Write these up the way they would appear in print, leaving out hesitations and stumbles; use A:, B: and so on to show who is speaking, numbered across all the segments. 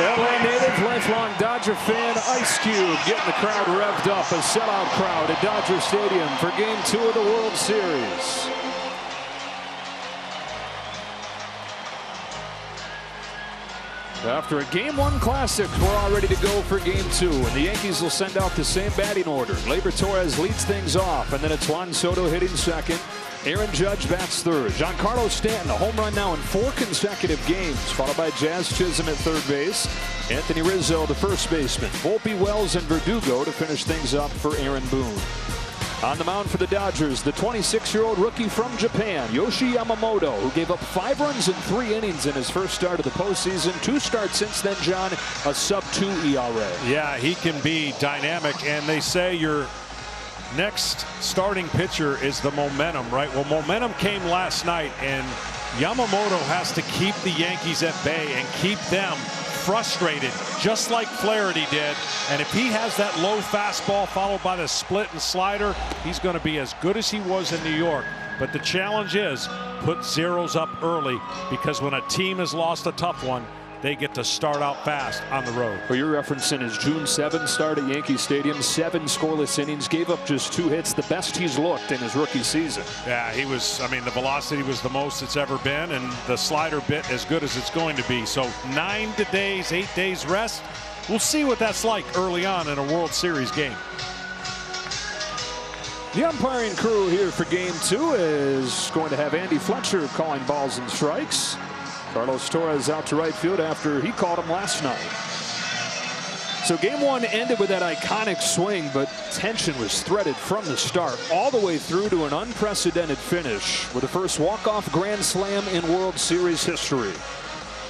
A: LA native, lifelong Dodger fan, Ice Cube getting the crowd revved up. A sellout crowd at Dodger Stadium for Game 2 of the World Series. After a Game 1 classic, we're all ready to go for Game 2, and the Yankees will send out the same batting order. Gleyber Torres leads things off, and then it's Juan Soto hitting second. Aaron Judge bats third. Giancarlo Stanton, a home run now in 4 consecutive games, followed by Jazz Chisholm at third base. Anthony Rizzo, the first baseman. Volpe, Wells, and Verdugo to finish things up for Aaron Boone. On the mound for the Dodgers, the 26-year-old rookie from Japan, Yoshi Yamamoto, who gave up 5 runs in 3 innings in his first start of the postseason. 2 starts since then, John, a sub-2 ERA.
B: Yeah, he can be dynamic, and they say your next starting pitcher is the momentum, right? Well, momentum came last night, and Yamamoto has to keep the Yankees at bay and keep them frustrated, just like Flaherty did. And if he has that low fastball followed by the split and slider, he's going to be as good as he was in New York. But the challenge is put zeros up early, because when a team has lost a tough one, they get to start out fast on the road.
A: Well, you're referencing his June 7 start at Yankee Stadium. 7 scoreless innings, gave up just 2 hits, the best he's looked in his rookie season.
B: Yeah, he was, I mean, the velocity was the most it's ever been, and the slider bit as good as it's going to be. So 9 days, 8 days rest. We'll see what that's like early on in a World Series game.
A: The umpiring crew here for Game 2 is going to have Andy Fletcher calling balls and strikes. Carlos Torres out to right field after he called him last night. So Game 1 ended with that iconic swing, but tension was threaded from the start all the way through to an unprecedented finish with the first walk-off grand slam in World Series history.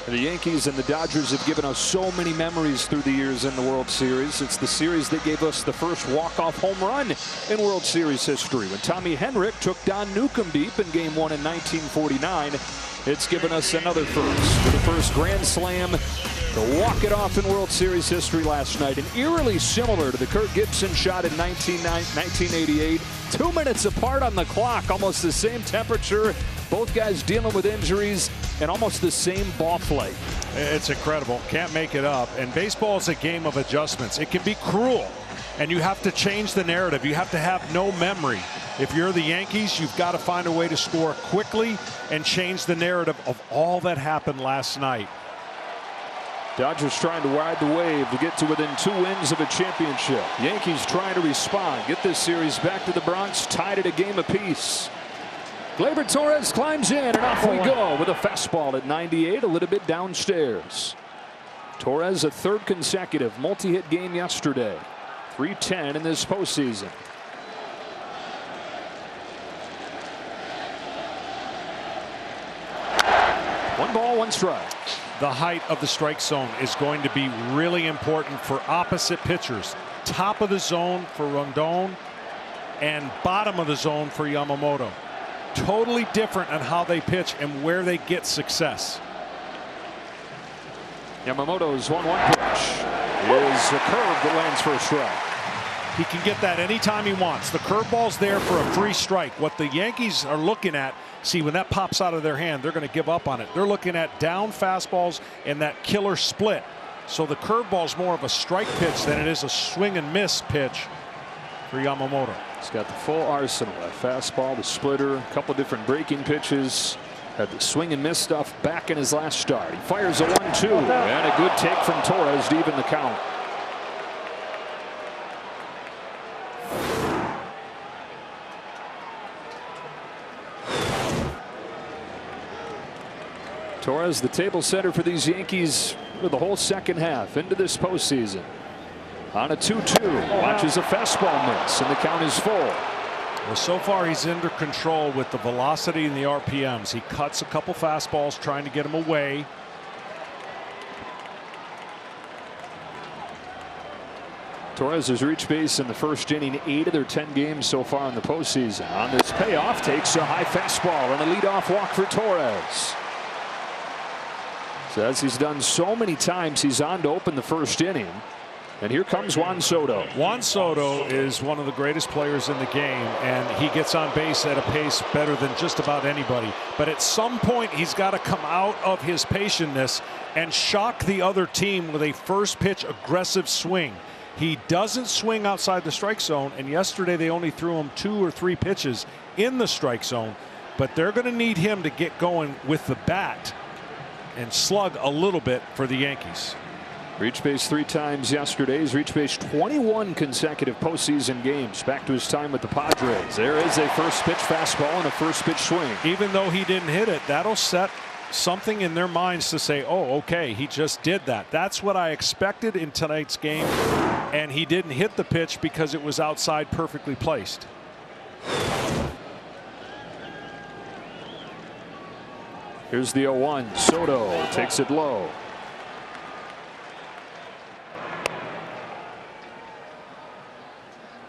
A: And the Yankees and the Dodgers have given us so many memories through the years in the World Series. It's the series that gave us the first walk-off home run in World Series history when Tommy Henrik took Don Newcomb deep in Game 1 in 1949. It's given us another first, for the first grand slam to walk it off in World Series history last night, and eerily similar to the Kirk Gibson shot in 1988. 2 minutes apart on the clock, almost the same temperature, both guys dealing with injuries, and almost the same ball flight.
B: It's incredible. Can't make it up. And baseball is a game of adjustments. It can be cruel, and you have to change the narrative. You have to have no memory. If you're the Yankees, you've got to find a way to score quickly and change the narrative of all that happened last night.
A: Dodgers trying to ride the wave to get to within 2 wins of a championship. Yankees trying to respond, get this series back to the Bronx, tied at a game apiece. Gleyber Torres climbs in, and off we go with a fastball at 98, a little bit downstairs. Torres, a 3rd consecutive multi-hit game yesterday. 310 in this postseason. 1 ball, 1 strike.
B: The height of the strike zone is going to be really important for opposite pitchers. Top of the zone for Rondon and bottom of the zone for Yamamoto. Totally different on how they pitch and where they get success.
A: Yamamoto's 1-1 pitch is a curve that lands for a strike.
B: He can get that anytime he wants. The curveball's there for a free strike. What the Yankees are looking at, see, when that pops out of their hand, they're going to give up on it. They're looking at down fastballs and that killer split. So the curveball's more of a strike pitch than it is a swing and miss pitch for Yamamoto.
A: He's got the full arsenal. That fastball, the splitter, a couple different breaking pitches. Had the swing and miss stuff back in his last start. He fires a 1-2 and a good take from Torres to even the count. Torres, the table setter for these Yankees for the whole second half into this postseason. On a 2-2, watches a fastball miss, and the count is full.
B: Well, so far he's under control with the velocity and the RPMs. He cuts a couple fastballs trying to get him away.
A: Torres has reached base in the first inning 8 of their 10 games so far in the postseason. On this payoff, takes a high fastball and a leadoff walk for Torres. So as he's done so many times, he's on to open the first inning. And here comes Juan Soto.
B: Juan Soto is one of the greatest players in the game, and he gets on base at a pace better than just about anybody. But at some point, he's got to come out of his patientness and shock the other team with a first pitch aggressive swing. He doesn't swing outside the strike zone, and yesterday they only threw him 2 or 3 pitches in the strike zone. But they're going to need him to get going with the bat and slug a little bit for the Yankees.
A: Reached base 3 times yesterday. He's reached base 21 consecutive postseason games. Back to his time with the Padres. There is a first pitch fastball and a first pitch swing.
B: Even though he didn't hit it, that'll set something in their minds to say, oh, okay, he just did that. That's what I expected in tonight's game. And he didn't hit the pitch because it was outside, perfectly placed.
A: Here's the 0-1. Soto takes it low.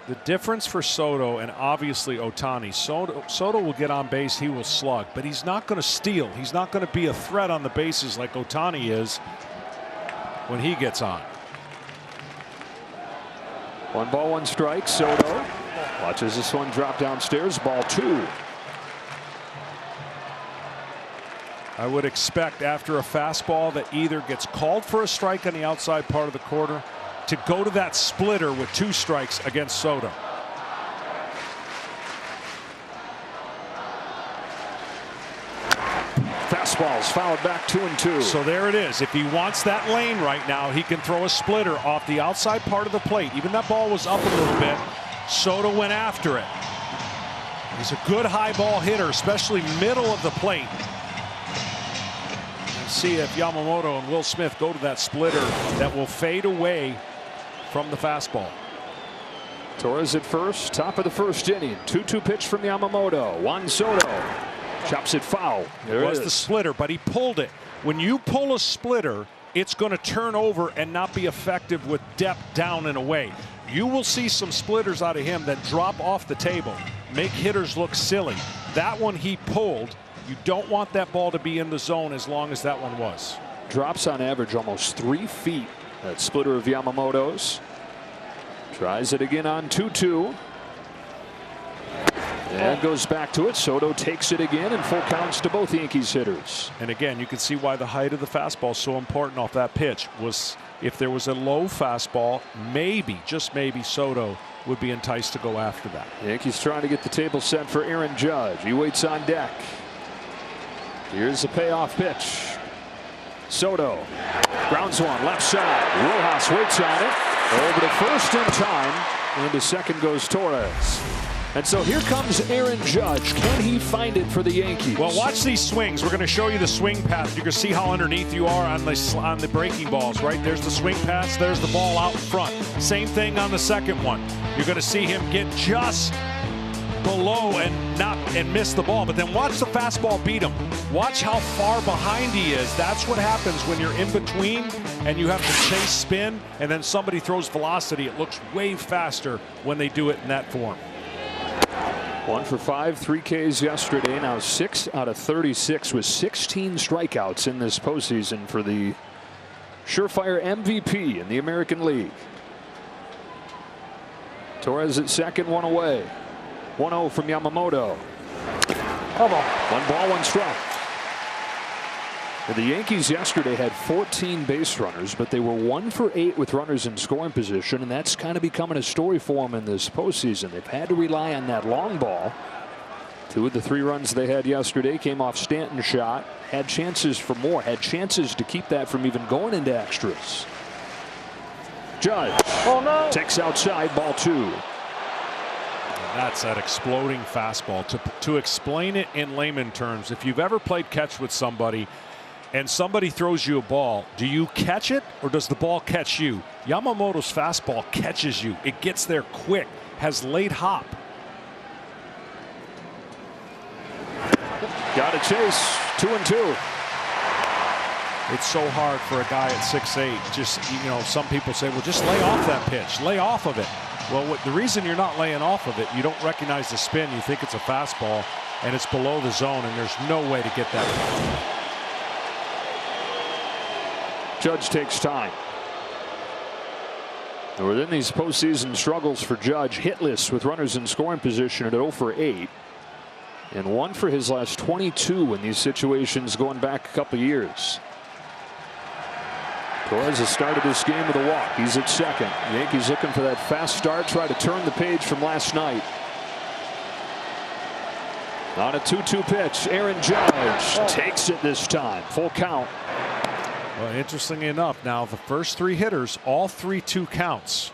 B: The difference for Soto and obviously Ohtani, Soto will get on base, he will slug, but he's not going to steal. He's not going to be a threat on the bases like Ohtani is when he gets on.
A: 1 ball, 1 strike. Soto watches this one drop downstairs. Ball 2.
B: I would expect after a fastball that either gets called for a strike on the outside part of the corner to go to that splitter with 2 strikes against Soto.
A: Fastballs fouled back 2-2.
B: So there it is. If he wants that lane right now, he can throw a splitter off the outside part of the plate. Even that ball was up a little bit. Soto went after it. He's a good high ball hitter, especially middle of the plate. And see if Yamamoto and Will Smith go to that splitter that will fade away from the fastball.
A: Torres at first, top of the first inning. 2-2 pitch from Yamamoto. Juan Soto chops it foul.
B: There was the splitter, but he pulled it. When you pull a splitter, it's going to turn over and not be effective with depth down and away. You will see some splitters out of him that drop off the table, make hitters look silly. That one he pulled. You don't want that ball to be in the zone as long as that one was.
A: Drops on average almost 3 feet. That splitter of Yamamoto's. Tries it again on 2-2. And goes back to it. Soto takes it again, and full counts to both Yankees hitters.
B: And again, you can see why the height of the fastball is so important off that pitch. Was if there was a low fastball, maybe, just maybe, Soto would be enticed to go after that.
A: Yankees trying to get the table set for Aaron Judge. He waits on deck. Here's the payoff pitch. Soto grounds one left side. Rojas waits on it. Over to first in time. And to second goes Torres. And so here comes Aaron Judge. Can he find it for the Yankees?
B: Well, watch these swings. We're going to show you the swing path. You can see how underneath you are on the breaking balls, right? There's the swing pass. There's the ball out front. Same thing on the second one. You're going to see him get just below and miss the ball. But then watch the fastball beat him. Watch how far behind he is. That's what happens when you're in between and you have to chase spin and then somebody throws velocity. It looks way faster when they do it in that form.
A: 1 for 5, 3 Ks yesterday. Now 6 out of 36 with 16 strikeouts in this postseason for the surefire MVP in the American League. Torres at second, 1 away. 1-0 from Yamamoto. 1 ball, 1 strike. The Yankees yesterday had 14 base runners, but they were 1 for 8 with runners in scoring position, and that's kind of becoming a story for them in this postseason. They've had to rely on that long ball. 2 of the 3 runs they had yesterday came off Stanton's shot. Had chances for more, had chances to keep that from even going into extras. Judge takes outside, ball 2.
B: That's that exploding fastball. To explain it in layman terms, if you've ever played catch with somebody and somebody throws you a ball, do you catch it or does the ball catch you? Yamamoto's fastball catches you. It gets there quick, has late hop.
A: Got a chase, 2-2.
B: It's so hard for a guy at 6'8". Just, you know, some people say, well, just lay off that pitch, lay off of it. Well, the reason you're not laying off of it, you don't recognize the spin. You think it's a fastball, and it's below the zone, and there's no way to get that.
A: Judge takes time. Within these postseason struggles for Judge, hitless with runners in scoring position at 0 for 8. And 1 for his last 22 in these situations going back a couple years. Torres has started this game with a walk. He's at second. The Yankees looking for that fast start, try to turn the page from last night. On a 2-2 pitch, Aaron Judge takes it this time. Full count.
B: Well, interestingly enough, now the first 3 hitters, all 3-2 counts.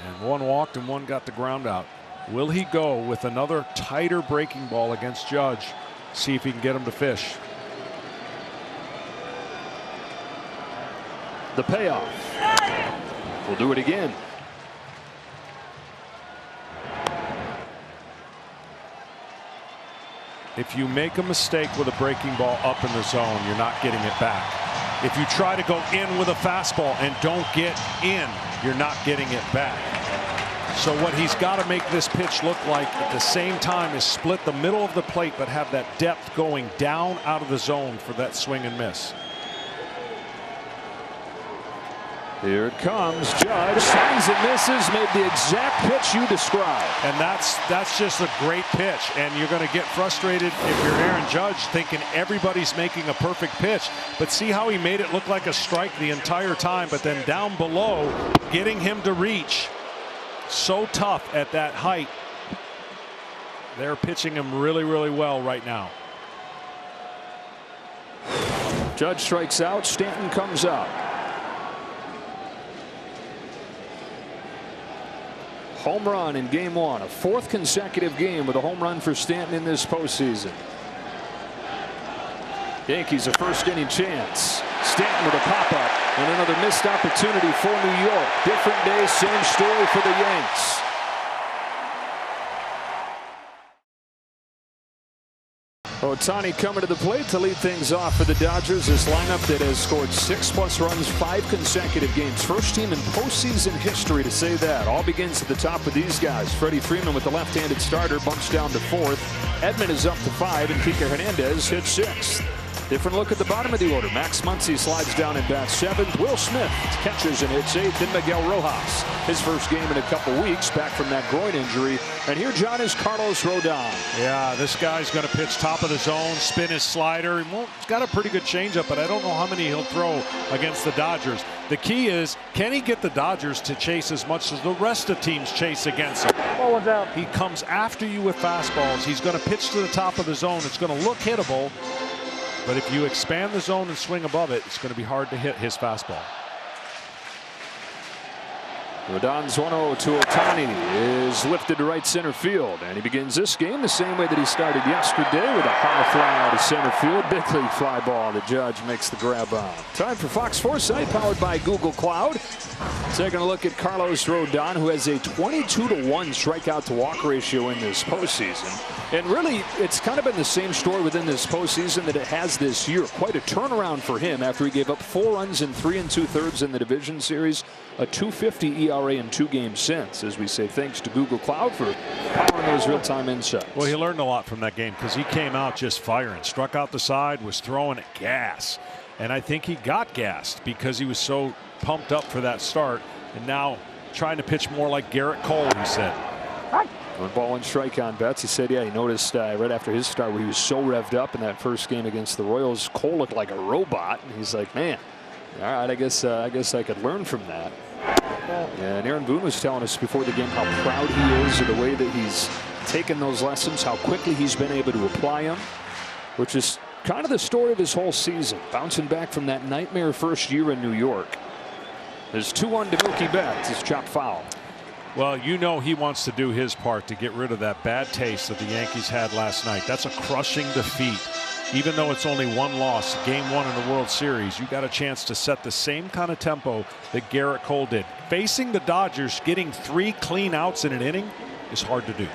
B: And 1 walked and 1 got the ground out. Will he go with another tighter breaking ball against Judge? See if he can get him to fish.
A: The payoff. We'll do it again.
B: If you make a mistake with a breaking ball up in the zone, you're not getting it back. If you try to go in with a fastball and don't get in, you're not getting it back. So what he's got to make this pitch look like at the same time is split the middle of the plate, but have that depth going down out of the zone for that swing and miss.
A: Here it comes. Judge swings and misses, made the exact pitch you described.
B: And that's just a great pitch. And you're going to get frustrated if you're Aaron Judge thinking everybody's making a perfect pitch. But see how he made it look like a strike the entire time, but then down below, getting him to reach. So tough at that height. They're pitching him really, really well right now.
A: Judge strikes out. Stanton comes up. Home run in game 1, a 4th consecutive game with a home run for Stanton in this postseason. Yankees a first inning chance. Stanton with a pop-up and another missed opportunity for New York. Different day, same story for the Yanks. Ohtani coming to the plate to lead things off for the Dodgers. This lineup that has scored 6+ runs 5 consecutive games. First team in postseason history to say that. All begins at the top with these guys. Freddie Freeman with the left-handed starter bumps down to 4th. Edman is up to 5 and Kike Hernandez hits 6th. Different look at the bottom of the order. Max Muncy slides down and bats 7th. Will Smith catches and hits 8th. Then Miguel Rojas, his first game in a couple weeks, back from that groin injury. And here, John, is Carlos Rodon.
B: Yeah, this guy's going to pitch top of the zone, spin his slider. He's got a pretty good changeup, but I don't know how many he'll throw against the Dodgers. The key is, can he get the Dodgers to chase as much as the rest of teams chase against him?
C: Ball one's out.
B: He comes after you with fastballs. He's going to pitch to the top of the zone. It's going to look hittable. But if you expand the zone and swing above it, it's going to be hard to hit his fastball.
A: Rodon's 1-0 to Ohtani is lifted to right center field. And he begins this game the same way that he started yesterday with a high fly out of center field. Big league fly ball. The Judge makes the grab on. Time for Fox Foresight, powered by Google Cloud. Taking a look at Carlos Rodon, who has a 22-1 strikeout to walk ratio in this postseason. And really, it's kind of been the same story within this postseason that it has this year. Quite a turnaround for him after he gave up 4 runs in 3 2/3 in the division series. A 2.50 ERA in 2 games since, as we say thanks to Google Cloud for powering those real-time insights.
B: Well, he learned a lot from that game because he came out just firing, struck out the side, was throwing at gas. And I think he got gassed because he was so pumped up for that start. And now trying to pitch more like Garrett Cole, he said.
A: 1-1 strike on Betts. He said, yeah, he noticed right after his start where he was so revved up in that first game against the Royals. Cole looked like a robot. And he's like, man, all right, I guess I could learn from that. And Aaron Boone was telling us before the game how proud he is of the way that he's taken those lessons, how quickly he's been able to apply them, which is kind of the story of his whole season. Bouncing back from that nightmare first year in New York. There's 2-1 to Mookie Betts. It's chopped foul.
B: Well, you know he wants to do his part to get rid of that bad taste that the Yankees had last night. That's a crushing defeat. Even though it's only 1 loss, game 1 in the World Series, you got a chance to set the same kind of tempo that Garrett Cole did. Facing the Dodgers, getting 3 clean outs in an inning is hard to do.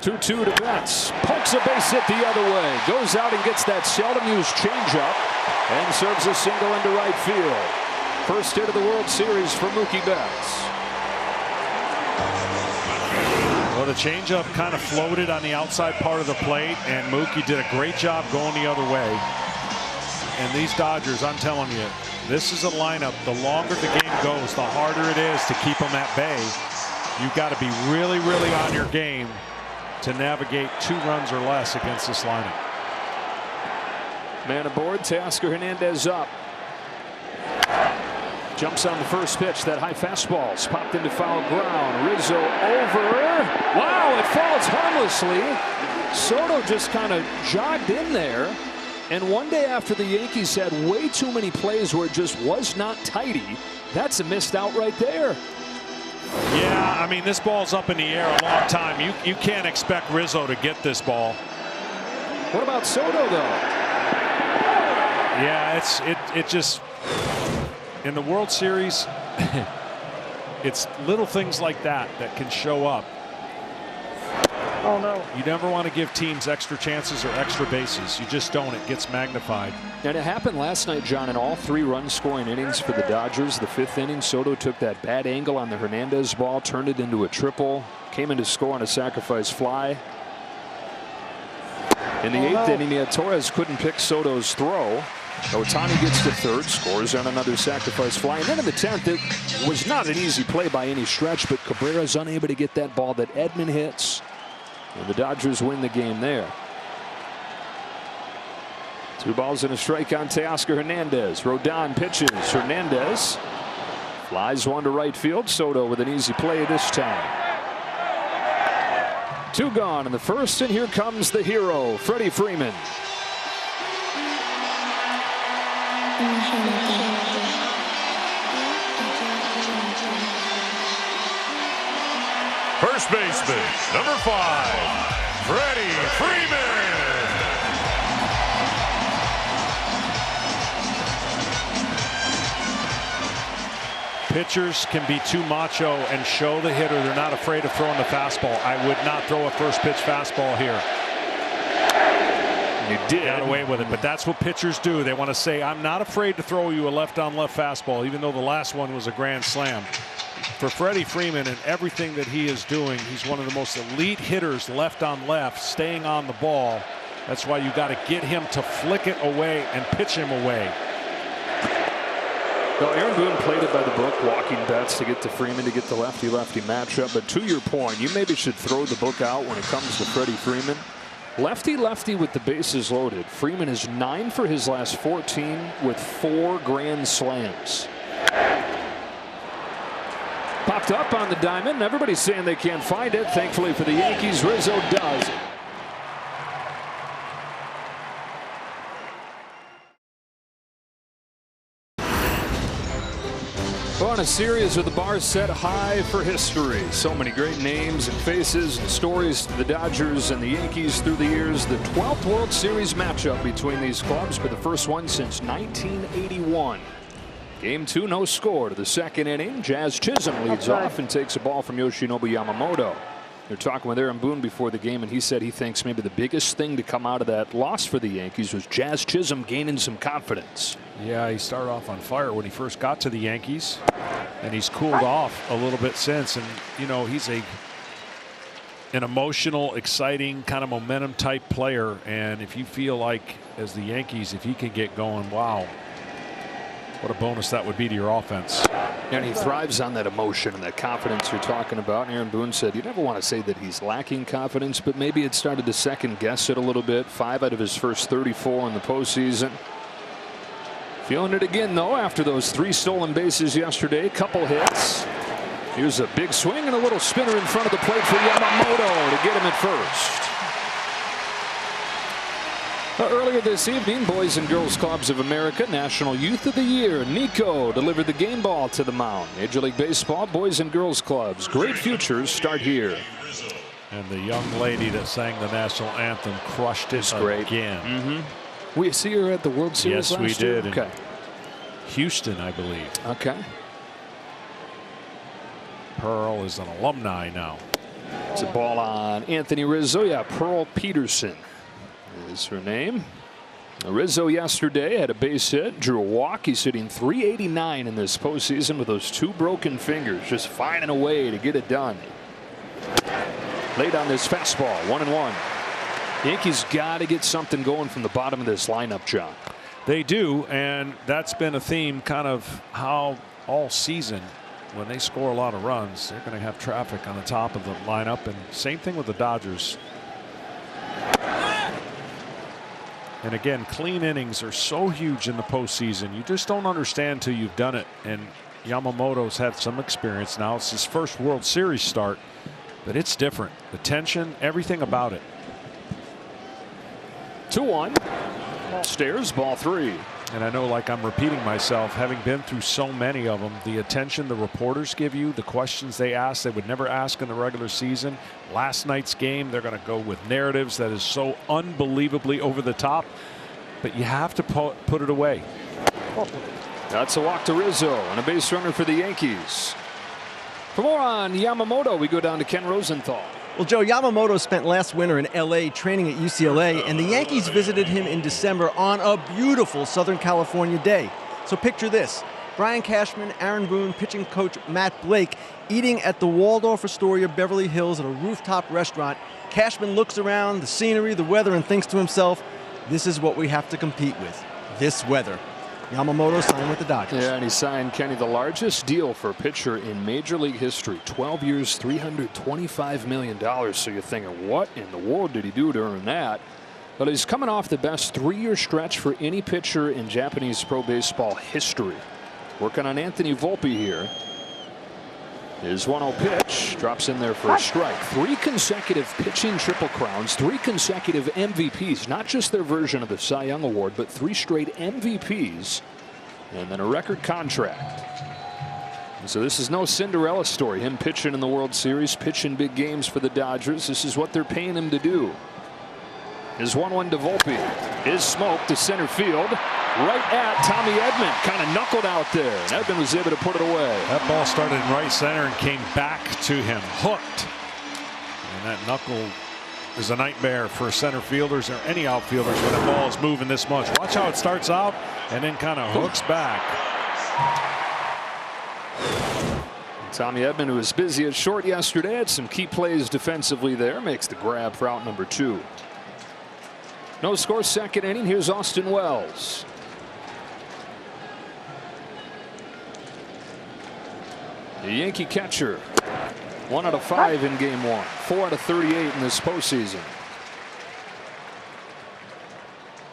A: 2-2 to Betts. Pokes a base hit the other way. Goes out and gets that seldom used changeup and serves a single into right field. First hit of the World Series for Mookie Betts.
B: Well, the changeup kind of floated on the outside part of the plate, and Mookie did a great job going the other way. And these Dodgers, I'm telling you, This is a lineup. The longer the game goes, the harder it is to keep them at bay. You've got to be really, really on your game to navigate 2 runs or less against this lineup.
A: Man aboard, Teoscar Hernandez up. Jumps on the first pitch. That high fastball's popped into foul ground. Rizzo over. Wow, it falls harmlessly. Soto just kind of jogged in there. And one day after the Yankees had way too many plays where it just was not tidy, that's a missed out right there.
B: Yeah, I mean, this ball's up in the air a long time. You can't expect Rizzo to get this ball.
A: What about Soto, though?
B: Yeah, it just, in the World Series, it's little things like that that can show up.
C: Oh, no.
B: You never want to give teams extra chances or extra bases. You just don't. It gets magnified.
A: And it happened last night, John, in all 3 run-scoring innings for the Dodgers. The 5th inning, Soto took that bad angle on the Hernandez ball, turned it into a triple, came in to score on a sacrifice fly. In the 8th inning, Torres couldn't pick Soto's throw. Ohtani gets to 3rd, scores on another sacrifice fly. And then in the 10th, it was not an easy play by any stretch, but Cabrera's unable to get that ball that Edman hits. And the Dodgers win the game there. 2 balls and a strike on Teoscar Hernandez. Rodon pitches. Hernandez flies one to right field. Soto with an easy play this time. 2 gone in the first, and here comes the hero, Freddie Freeman.
D: First baseman, number 5, Freddie Freeman.
B: Pitchers can be too macho and show the hitter they're not afraid of throwing the fastball. I would not throw a first pitch fastball here.
A: You did.
B: Got away with it, but that's what pitchers do. They want to say, I'm not afraid to throw you a left-on-left fastball, even though the last one was a grand slam. For Freddie Freeman and everything that he is doing, he's one of the most elite hitters left on left, staying on the ball. That's why you got to get him to flick it away and pitch him away.
A: Well, Aaron Boone played it by the book, walking bets to get to Freeman to get the lefty-lefty matchup. But to your point, you maybe should throw the book out when it comes to Freddie Freeman. Lefty-lefty with the bases loaded. Freeman is 9 for his last 14 with 4 grand slams. Popped up on the diamond. Everybody's saying they can't find it. Thankfully for the Yankees, Rizzo does. On a series with the bar set high for history. So many great names and faces and stories to the Dodgers and the Yankees through the years. The 12th World Series matchup between these clubs, but the first one since 1981. Game 2, no score to the 2nd inning. Jazz Chisholm leads off and takes a ball from Yoshinobu Yamamoto. They're talking with Aaron Boone before the game, and he said he thinks maybe the biggest thing to come out of that loss for the Yankees was Jazz Chisholm gaining some confidence.
B: Yeah, he started off on fire when he first got to the Yankees, and he's cooled off a little bit since. And you know, he's an emotional, exciting kind of momentum type player, and if you feel like as the Yankees, if he can get going, wow, what a bonus that would be to your offense.
A: And he thrives on that emotion and that confidence you're talking about. And Aaron Boone said you never want to say that he's lacking confidence, but maybe it started to second guess it a little bit. 5 out of his first 34 in the postseason. Feeling it again, though, after those 3 stolen bases yesterday. Couple hits. Here's a big swing and a little spinner in front of the plate for Yamamoto to get him at first. Earlier this evening, Boys and Girls Clubs of America National Youth of the Year, Nico, delivered the game ball to the mound. Major League Baseball, Boys and Girls Clubs. Great futures start here.
B: And the young lady that sang the national anthem crushed it again.
A: We see her at the World Series last year?
B: Yes, we did.
A: Okay.
B: Houston, I believe.
A: Okay.
B: Pearl is an alumni now.
A: It's a ball on Anthony Rizzo. Yeah, Pearl Peterson is her name. Rizzo yesterday had a base hit, drew a walk. He's hitting .389 in this postseason with those 2 broken fingers, just finding a way to get it done. Late on this fastball, 1-1. Yankees got to get something going from the bottom of this lineup, John.
B: They do, and that's been a theme kind of how all season, when they score a lot of runs, they're going to have traffic on the top of the lineup, and same thing with the Dodgers. And again, clean innings are so huge in the postseason. You just don't understand till you've done it. And Yamamoto's had some experience now. It's his first World Series start, but it's different. The tension, everything about it.
A: 2-1. Stairs, ball 3.
B: And I know, like I'm repeating myself, having been through so many of them, the attention the reporters give you, the questions they ask, they would never ask in the regular season. Last night's game, they're going to go with narratives that is so unbelievably over the top, but you have to put it away.
A: That's a walk to Rizzo and a base runner for the Yankees. For more on Yamamoto, we go down to Ken Rosenthal.
E: Well, Joe, Yamamoto spent last winter in L.A. training at UCLA, and the Yankees visited him in December on a beautiful Southern California day. So picture this. Brian Cashman, Aaron Boone, pitching coach Matt Blake eating at the Waldorf Astoria Beverly Hills at a rooftop restaurant. Cashman looks around, the scenery, the weather, and thinks to himself, this is what we have to compete with, this weather. Yamamoto signed with the Dodgers.
A: Yeah, and he signed, Kenny, the largest deal for a pitcher in Major League history. 12 years, $325 million. So you're thinking, what in the world did he do to earn that? But he's coming off the best 3-year stretch for any pitcher in Japanese pro baseball history. Working on Anthony Volpe here. His 1-0 pitch drops in there for a strike. 3 consecutive pitching triple crowns, 3 consecutive MVPs, not just their version of the Cy Young Award, but 3 straight MVPs, and then a record contract. And so this is no Cinderella story. Him pitching in the World Series, pitching big games for the Dodgers. This is what they're paying him to do. His 1-1 to Volpe is smoked to center field. Right at Tommy Edman, kind of knuckled out there, and Edman was able to put it away.
B: That ball started in right center and came back to him, hooked. And that knuckle is a nightmare for center fielders or any outfielders when the ball is moving this much. Watch how it starts out and then kind of hooks back.
A: Tommy Edman, who was busy at short yesterday, had some key plays defensively there, makes the grab for out number 2. No score, second inning. Here's Austin Wells. The Yankee catcher, 1 out of 5 in game 1, 4 out of 38 in this postseason.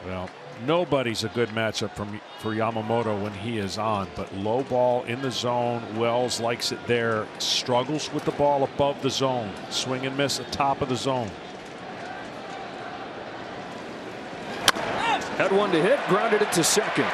B: Well, nobody's a good matchup for Yamamoto when he is on, but low ball in the zone. Wells likes it there, struggles with the ball above the zone, swing and miss at top of the zone.
A: Had one to hit, grounded it to second.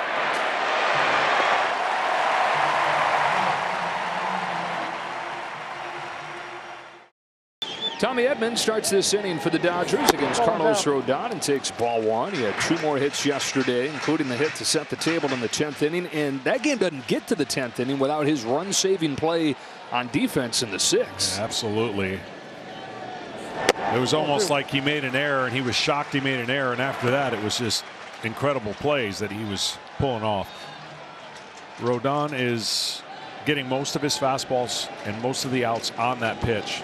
A: Tommy Edman starts this inning for the Dodgers against Carlos Rodon and takes ball 1. He had 2 more hits yesterday, including the hit to set the table in the 10th inning. And that game doesn't get to the 10th inning without his run-saving play on defense in the 6th.
B: Yeah, absolutely. It was almost like he made an error, and he was shocked he made an error. And after that, it was just incredible plays that he was pulling off. Rodon is getting most of his fastballs and most of the outs on that pitch.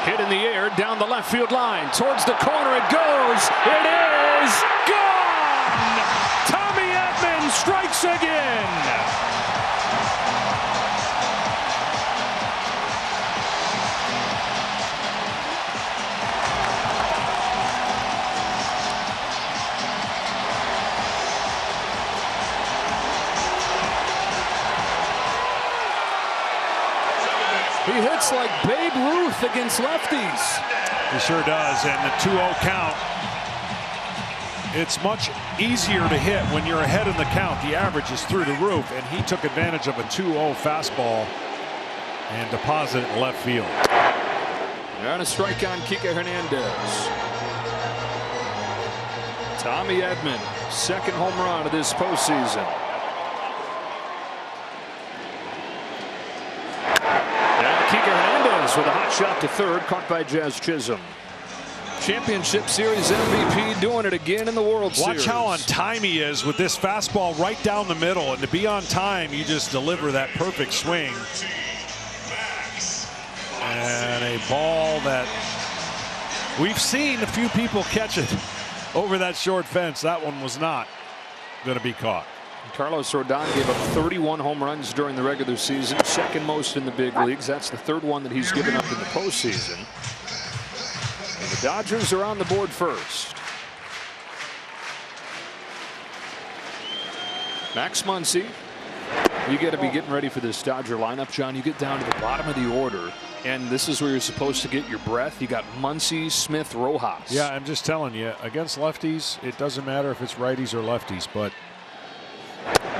A: Hit in the air down the left field line towards the corner. It goes. It is gone. Tommy Edman strikes again. He hits like Babe Ruth against lefties.
B: He sure does, and the 2-0 count. It's much easier to hit when you're ahead in the count. The average is through the roof, and he took advantage of a 2-0 fastball and deposited it left field.
A: And a strike on Kike Hernandez. Tommy Edman, second home run of this postseason. Kike Hernandez with a hot shot to third, caught by Jazz Chisholm. Championship Series MVP doing it again in the World Series.
B: Watch how on time he is with this fastball right down the middle, and to be on time, you just deliver that perfect swing. And a ball that we've seen a few people catch it over that short fence. That one was not going to be caught.
A: Carlos Rodon gave up 31 home runs during the regular season, second most in the big leagues. That's the third one that he's given up in the postseason. And the Dodgers are on the board first. Max Muncy. You got to be getting ready for this Dodger lineup, John. You get down to the bottom of the order, and this is where you're supposed to get your breath. You got Muncy, Smith, Rojas.
B: Yeah, I'm just telling you, against lefties, it doesn't matter if it's righties or lefties, but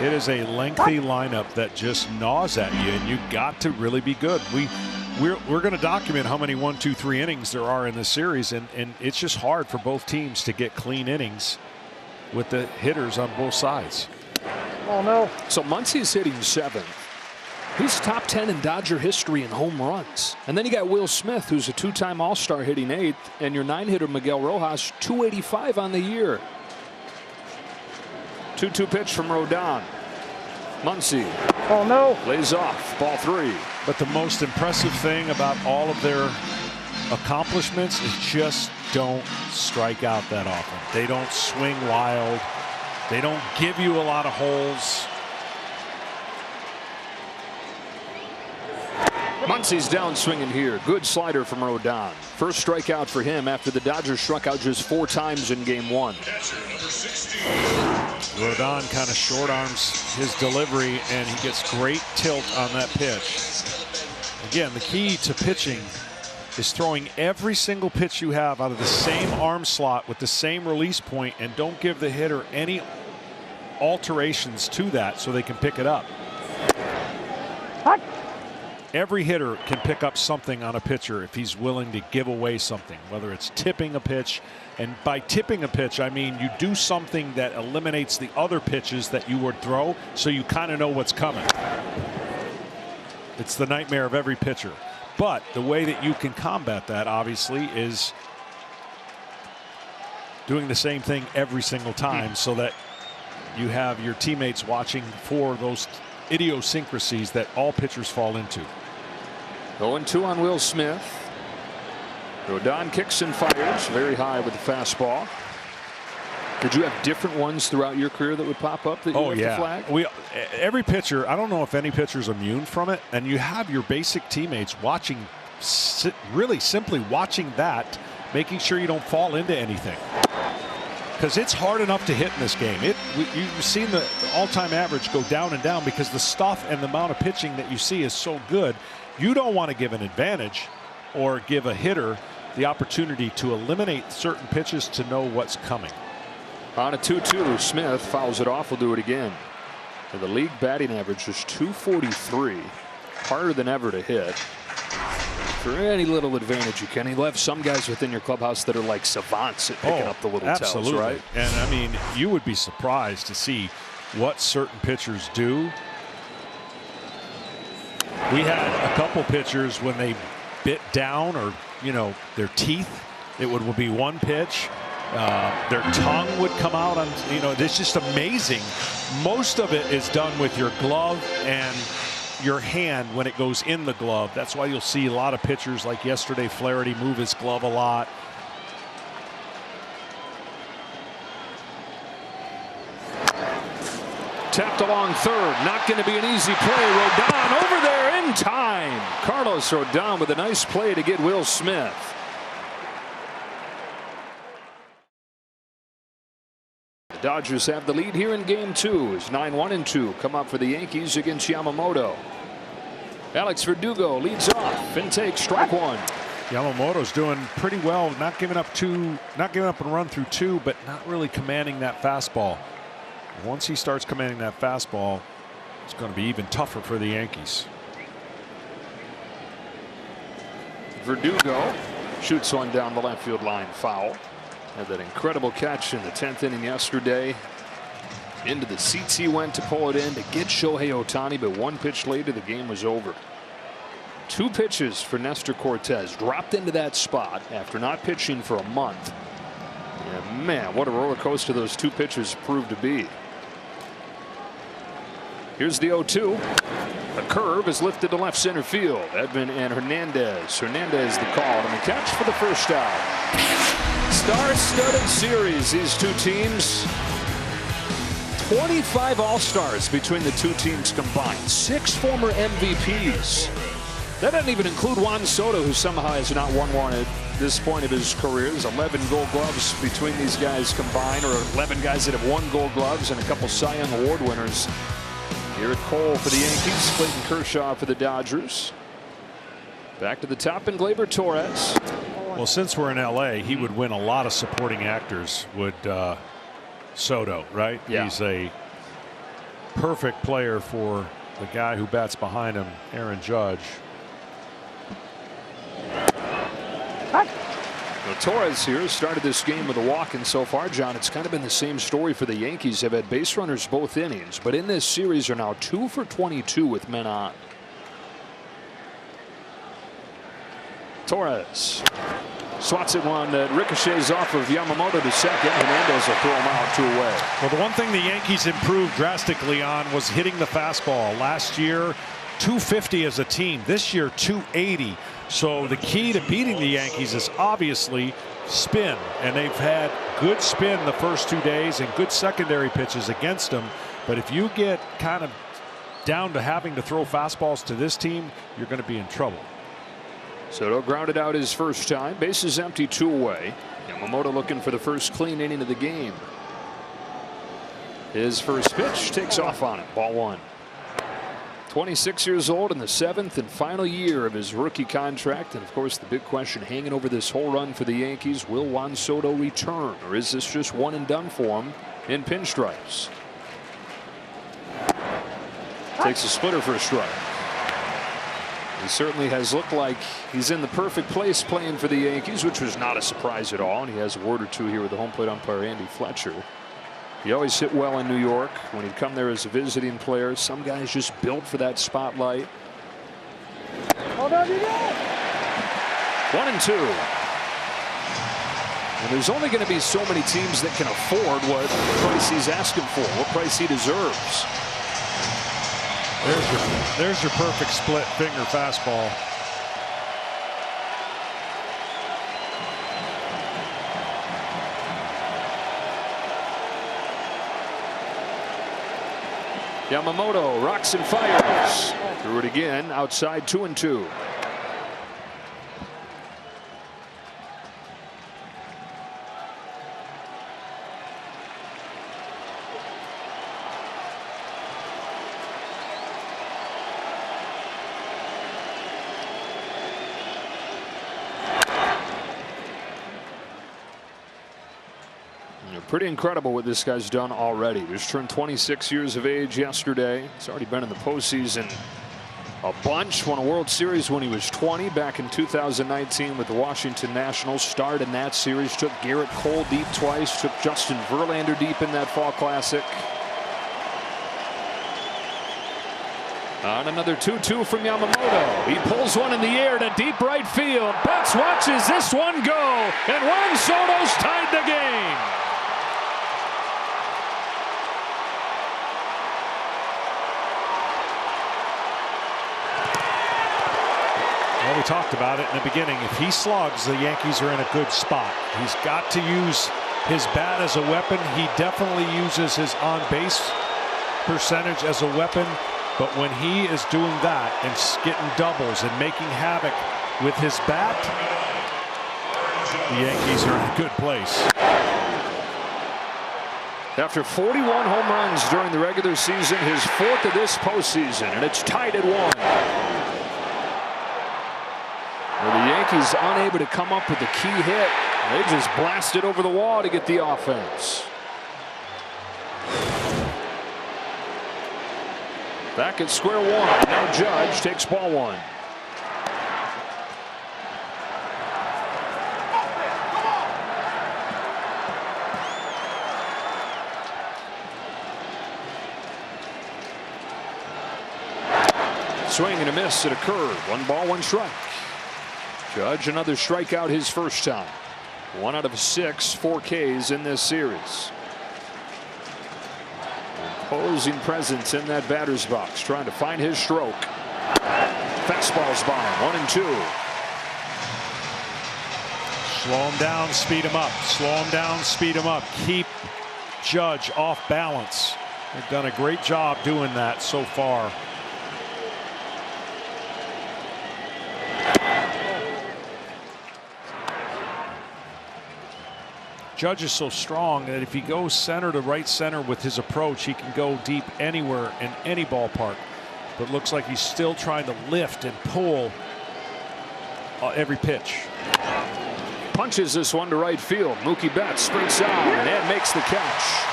B: it is a lengthy lineup that just gnaws at you, and you got to really be good. We're going to document how many 1, 2, 3 innings there are in this series, and it's just hard for both teams to get clean innings with the hitters on both sides.
C: Oh, no.
A: So Muncy's hitting 7th. He's top 10 in Dodger history in home runs. And then you got Will Smith, who's a 2-time All-Star, hitting 8th, and your 9-hitter Miguel Rojas, 285 on the year. 2-2 pitch from Rodon. Muncy.
C: Oh, no.
A: Lays off. Ball 3.
B: But the most impressive thing about all of their accomplishments is just don't strike out that often. They don't swing wild. They don't give you a lot of holes.
A: Muncy's down swinging here. Good slider from Rodon. First strikeout for him after the Dodgers struck out just 4 times in game 1.
B: Rodon kind of short arms his delivery, and he gets great tilt on that pitch. Again, the key to pitching is throwing every single pitch you have out of the same arm slot with the same release point, and don't give the hitter any alterations to that so they can pick it up. Every hitter can pick up something on a pitcher if he's willing to give away something, whether it's tipping a pitch. And by tipping a pitch, I mean you do something that eliminates the other pitches that you would throw, so you kind of know what's coming. It's the nightmare of every pitcher. But the way that you can combat that, obviously, is doing the same thing every single time so that you have your teammates watching for those idiosyncrasies that all pitchers fall into.
A: 0-2 on Will Smith. Rodon kicks and fires very high with the fastball. Did you have different ones throughout your career that would pop up that you have to flag?
B: Every pitcher, I don't know if any pitcher's immune from it, and you have your basic teammates watching, really simply watching that, making sure you don't fall into anything. Because it's hard enough to hit in this game. You've seen the all-time average go down and down because the stuff and the amount of pitching that you see is so good. You don't want to give an advantage or give a hitter the opportunity to eliminate certain pitches to know what's coming.
A: On a 2-2, Smith fouls it off. We'll do it again. And the league batting average is .243. Harder than ever to hit. For any little advantage you can. You'll have some guys within your clubhouse that are like savants at picking up the little tells, right?
B: And I mean, you would be surprised to see what certain pitchers do. We had a couple pitchers when they bit down, or their teeth, it would be one pitch. Their tongue would come out on, it's just amazing. Most of it is done with your glove and your hand when it goes in the glove. That's why you'll see a lot of pitchers like yesterday, Flaherty, move his glove a lot.
A: Tapped along third. Not going to be an easy play. Rodon over there in time. Carlos Rodon with a nice play to get Will Smith. The Dodgers have the lead here in game 2 as 9-1-2 come up for the Yankees against Yamamoto. Alex Verdugo leads off and takes strike 1.
B: Yamamoto's doing pretty well, not giving up a run through 2, but not really commanding that fastball. Once he starts commanding that fastball, it's going to be even tougher for the Yankees.
A: Verdugo shoots one down the left field line, foul. Had that incredible catch in the 10th inning yesterday. Into the seats he went to pull it in to get Shohei Ohtani, but one pitch later the game was over. 2 pitches for Nestor Cortez, dropped into that spot after not pitching for a month. And man, what a roller coaster those 2 pitches proved to be. Here's the 0-2. A curve is lifted to left center field. Edman and Hernandez. Hernandez the call, and the catch for the first out. Star-studded series, these two teams. 25 All-Stars between the two teams combined. 6 former MVPs. That doesn't even include Juan Soto, who somehow has not won one at this point of his career. There's 11 Gold Gloves between these guys combined, or 11 guys that have won Gold Gloves, and a couple Cy Young Award winners. Garrett Cole for the Yankees, Clayton Kershaw for the Dodgers. Back to the top, and Gleyber Torres.
B: Well, since we're in LA, he would win a lot of supporting actors, would Soto, right?
A: Yeah.
B: He's a perfect player for the guy who bats behind him, Aaron Judge.
A: Well, Torres here started this game with a walk, and so far, John, it's kind of been the same story for the Yankees. They've had base runners both innings, but in this series are now 2 for 22 with men on. Torres swats at one that ricochets off of Yamamoto to second. Hernandez will throw him out 2 away.
B: Well, the one thing the Yankees improved drastically on was hitting the fastball. Last year, 250 as a team. This year, 280. So the key to beating the Yankees is obviously spin, and they've had good spin the first 2 days and good secondary pitches against them. But if you get kind of down to having to throw fastballs to this team, you're going to be in trouble.
A: Soto grounded out his first time. Bases empty, 2 away. Yamamoto looking for the first clean inning of the game. His first pitch takes off on it. Ball 1. 26 years old in the 7th and final year of his rookie contract. And of course, the big question hanging over this whole run for the Yankees: will Juan Soto return, or is this just one and done for him in pinstripes? Takes a splitter for a strike. He certainly has looked like he's in the perfect place playing for the Yankees, which was not a surprise at all. And he has a word or two here with the home plate umpire, Andy Fletcher. He always hit well in New York when he'd come there as a visiting player. Some guys just built for that spotlight.
C: 1
A: and 2. And there's only going to be so many teams that can afford what price he's asking for, what price he deserves.
B: There's your perfect split finger fastball.
A: Yamamoto rocks and fires. Threw it again, outside, 2 and 2. Pretty incredible what this guy's done already. He just turned 26 years of age yesterday. He's already been in the postseason a bunch. Won a World Series when he was 20 back in 2019 with the Washington Nationals. Starred in that series. Took Garrett Cole deep twice. Took Justin Verlander deep in that Fall Classic. On another 2-2 from Yamamoto. He pulls one in the air to deep right field. Betts watches this one go, and Juan Soto's tied the game.
B: Well, we talked about it in the beginning. If he slugs, the Yankees are in a good spot. He's got to use his bat as a weapon. He definitely uses his on-base percentage as a weapon. But when he is doing that and getting doubles and making havoc with his bat, the Yankees are in a good place.
A: After 41 home runs during the regular season, his 4th of this postseason, and it's tied at 1. Well, the Yankees unable to come up with the key hit. They just blasted over the wall to get the offense. Back at square one. Now Judge takes ball 1. Swing and a miss at a curve. 1 ball, 1 strike. Judge another strikeout his first time. 1 out of 6 4Ks in this series. Imposing presence in that batter's box, trying to find his stroke. Fastballs by him. 1 and 2.
B: Slow him down, speed him up. Slow him down, speed him up. Keep Judge off balance. They've done a great job doing that so far. Judge is so strong that if he goes center to right center with his approach, he can go deep anywhere in any ballpark. But looks like he's still trying to lift and pull every pitch.
A: Punches this one to right field. Mookie Betts sprints out and makes the catch.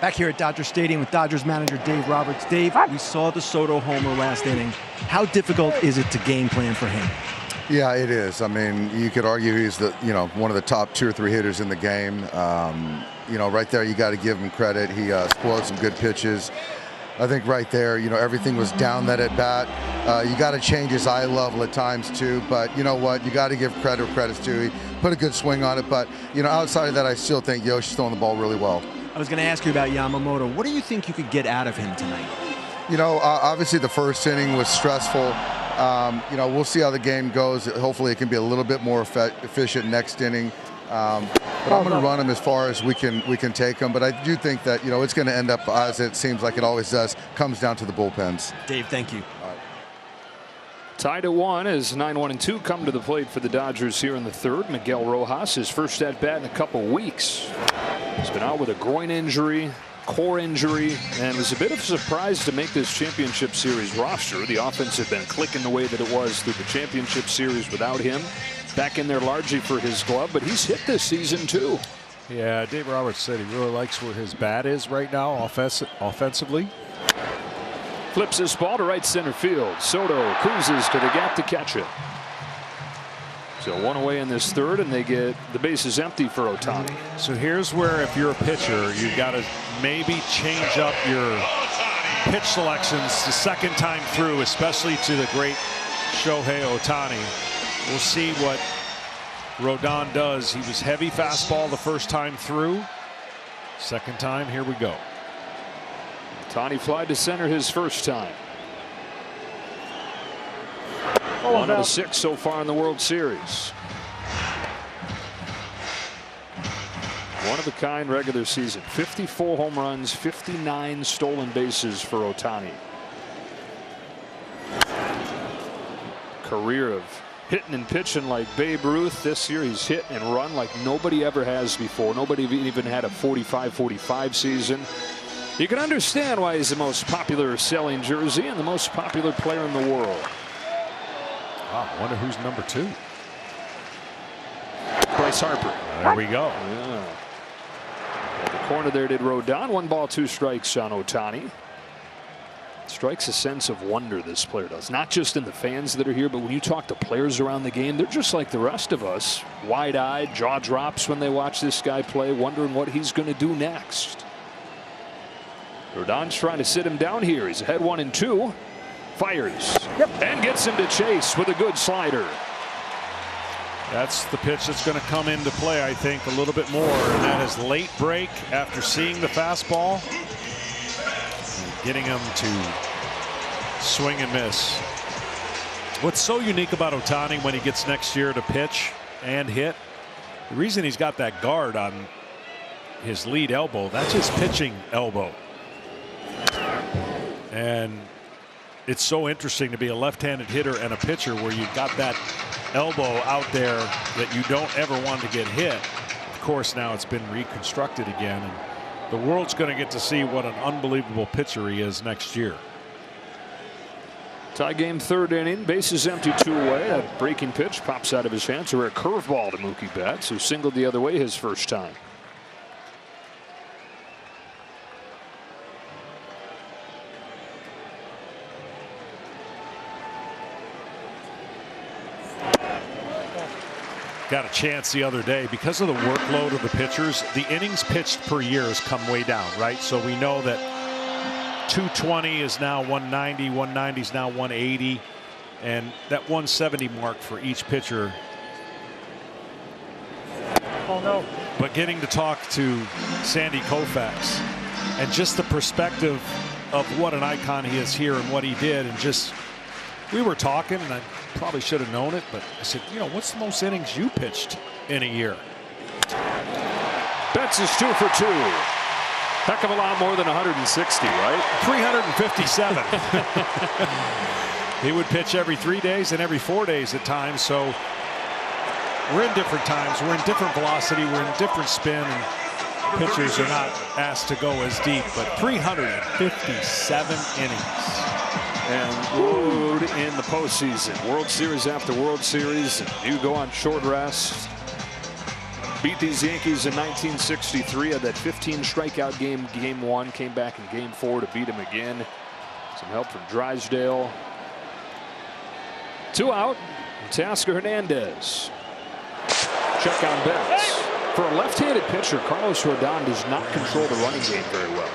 E: Back here at Dodger Stadium with Dodgers manager Dave Roberts. Dave, we saw the Soto homer last inning. How difficult is it to game plan for him?
F: Yeah, it is. I mean, you could argue he's one of the top 2 or 3 hitters in the game. Right there, you got to give him credit. He spoiled some good pitches. I think right there, everything was down that at bat. You got to change his eye level at times too. But you know what? You got to give credit where credit's due. He put a good swing on it. But outside of that, I still think Yoshi's throwing the ball really well.
E: I was going to ask you about Yamamoto. What do you think you could get out of him tonight?
F: Obviously the first inning was stressful. We'll see how the game goes. Hopefully it can be a little bit more efficient next inning. But I'm going to run him as far as we can take him. But I do think that it's going to end up, as it seems like it always does, comes down to the bullpens.
E: Dave, thank you.
A: Tied at 1 as 9-1-2 come to the plate for the Dodgers here in the third. Miguel Rojas, his first at bat in a couple weeks. He's been out with a groin injury, core injury, and was a bit of a surprise to make this championship series roster. The offense had been clicking the way that it was through the championship series without him. Back in there largely for his glove, but he's hit this season too.
B: Yeah, Dave Roberts said he really likes where his bat is right now offensively.
A: Flips this ball to right center field. Soto cruises to the gap to catch it. So 1 away in this third, and they get the bases empty for Ohtani.
B: So here's where, if you're a pitcher, you've got to maybe change up your pitch selections the second time through, especially to the great Shohei Ohtani. We'll see what Rodon does. He was heavy fastball the first time through. Second time, here we go.
A: Ohtani fly to center his first time. 1 of 6 so far in the World Series. One of a kind regular season. 54 home runs, 59 stolen bases for Ohtani. Career of hitting and pitching like Babe Ruth. This year he's hit and run like nobody ever has before. Nobody even had a 45-45 season. You can understand why he's the most popular selling jersey and the most popular player in the world.
B: Wow, I wonder who's number 2.
A: Bryce Harper.
B: There we go.
A: Yeah. At the corner there did Rodon. 1 ball, 2 strikes on Ohtani. Strikes a sense of wonder, this player does. Not just in the fans that are here, but when you talk to players around the game, they're just like the rest of us. Wide-eyed, jaw drops when they watch this guy play, wondering what he's going to do next. Rodon's trying to sit him down here. He's ahead 1-2. Fires. And gets him to chase with a good slider.
B: That's the pitch that's going to come into play, I think, a little bit more. And that is late break after seeing the fastball. And getting him to swing and miss. What's so unique about Ohtani when he gets next year to pitch and hit, the reason he's got that guard on his lead elbow, that's his pitching elbow. And it's so interesting to be a left-handed hitter and a pitcher where you've got that elbow out there that you don't ever want to get hit. Of course, now it's been reconstructed again, and the world's going to get to see what an unbelievable pitcher he is next year.
A: Tie game, 3rd inning. Bases empty, 2 away. A breaking pitch pops out of his hands, or a curveball to Mookie Betts, who singled the other way his first time.
B: Got a chance the other day because of the workload of the pitchers. The innings pitched per year has come way down, right? So we know that 220 is now 190, 190 is now 180, and that 170 mark for each pitcher.
C: Oh no.
B: But getting to talk to Sandy Koufax, and just the perspective of what an icon he is here and what he did. And just, we were talking, and I probably should have known it, but I said, you know, what's the most innings you pitched in a year?
A: Betts is 2 for 2. Heck of a lot more than 160, right?
B: 357. He would pitch every 3 days and every 4 days at times. So we're in different times. We're in different velocity. We're in different spin. And pitchers are not asked to go as deep. But 357 innings.
A: And wooed in the postseason. World Series after World Series. And you go on short rest. Beat these Yankees in 1963. Had that 15 strikeout game 1. Came back in game 4 to beat them again. Some help from Drysdale. 2 out. Teoscar Hernandez. Check on Betts. For a left-handed pitcher, Carlos Rodon does not control the running game very well.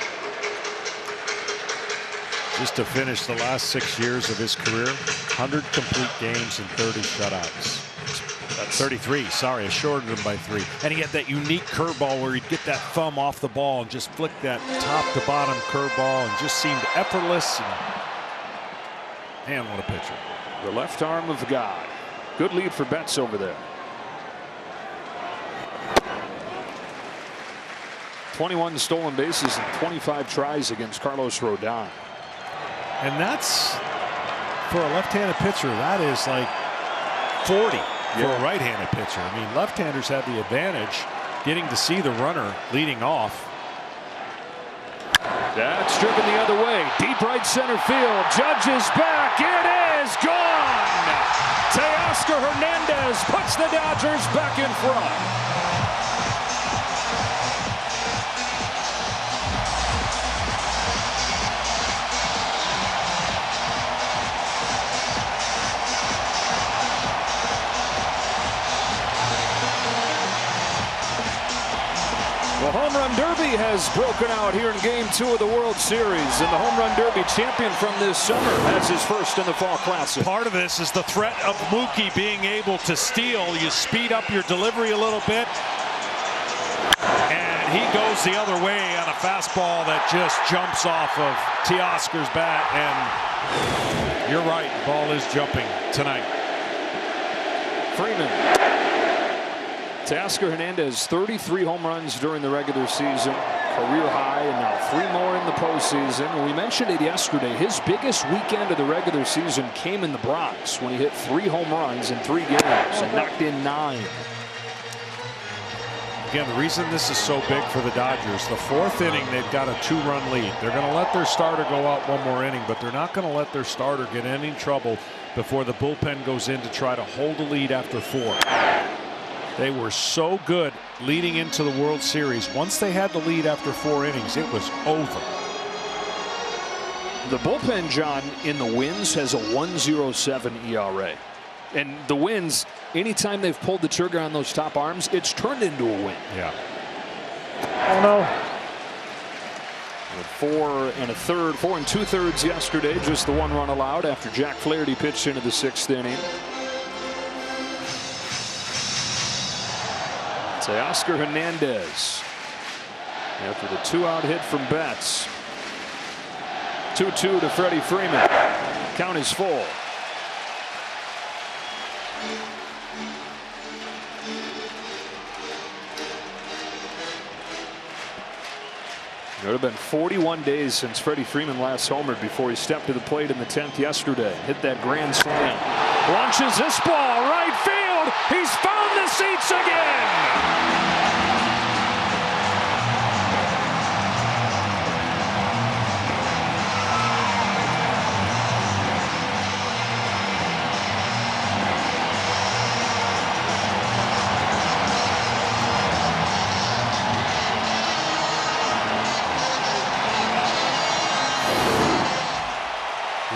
B: Just to finish the last 6 years of his career, 100 complete games and 30 shutouts. That's 33. Sorry, I shorted him by 3. And he had that unique curveball where he'd get that thumb off the ball and just flick that top to bottom curveball and just seemed effortless. And what a pitcher.
A: The left arm of God. Good lead for Betts over there. 21 stolen bases and 25 tries against Carlos Rodon.
B: And that's, for a left-handed pitcher, that is like 40 for a right-handed pitcher. I mean, left-handers have the advantage getting to see the runner leading off.
A: That's driven the other way. Deep right center field. Judge is back. It is gone. Teoscar Hernandez puts the Dodgers back in front. The Home Run Derby has broken out here in Game 2 of the World Series, and the Home Run Derby champion from this summer has his first in the Fall Classic.
B: Part of this is the threat of Mookie being able to steal. You speed up your delivery a little bit, and he goes the other way on a fastball that just jumps off of Teoscar's bat, and you're right, ball is jumping tonight.
A: Freeman. Teoscar Hernandez, 33 home runs during the regular season, career high, and now 3 more in the postseason. We mentioned it yesterday. His biggest weekend of the regular season came in the Bronx when he hit 3 home runs in 3 games and knocked in 9.
B: Again, the reason this is so big for the Dodgers, the 4th inning, they've got a 2-run lead. They're going to let their starter go out 1 more inning, but they're not going to let their starter get any trouble before the bullpen goes in to try to hold the lead after 4. They were so good leading into the World Series. Once they had the lead after 4 innings, it was over.
A: The bullpen, John, in the wins has a 1.07 ERA. And the wins, anytime they've pulled the trigger on those top arms, it's turned into a win.
B: Yeah.
C: Oh, no.
A: With 4 2/3 yesterday, just the 1 run allowed after Jack Flaherty pitched into the 6th inning. Teoscar Hernandez after the 2-out hit from Betts. 2-2 to Freddie Freeman. Count is full. It would have been 41 days since Freddie Freeman last homered before he stepped to the plate in the 10th yesterday. Hit that grand slam. Launches this ball right field. He's found the seats again.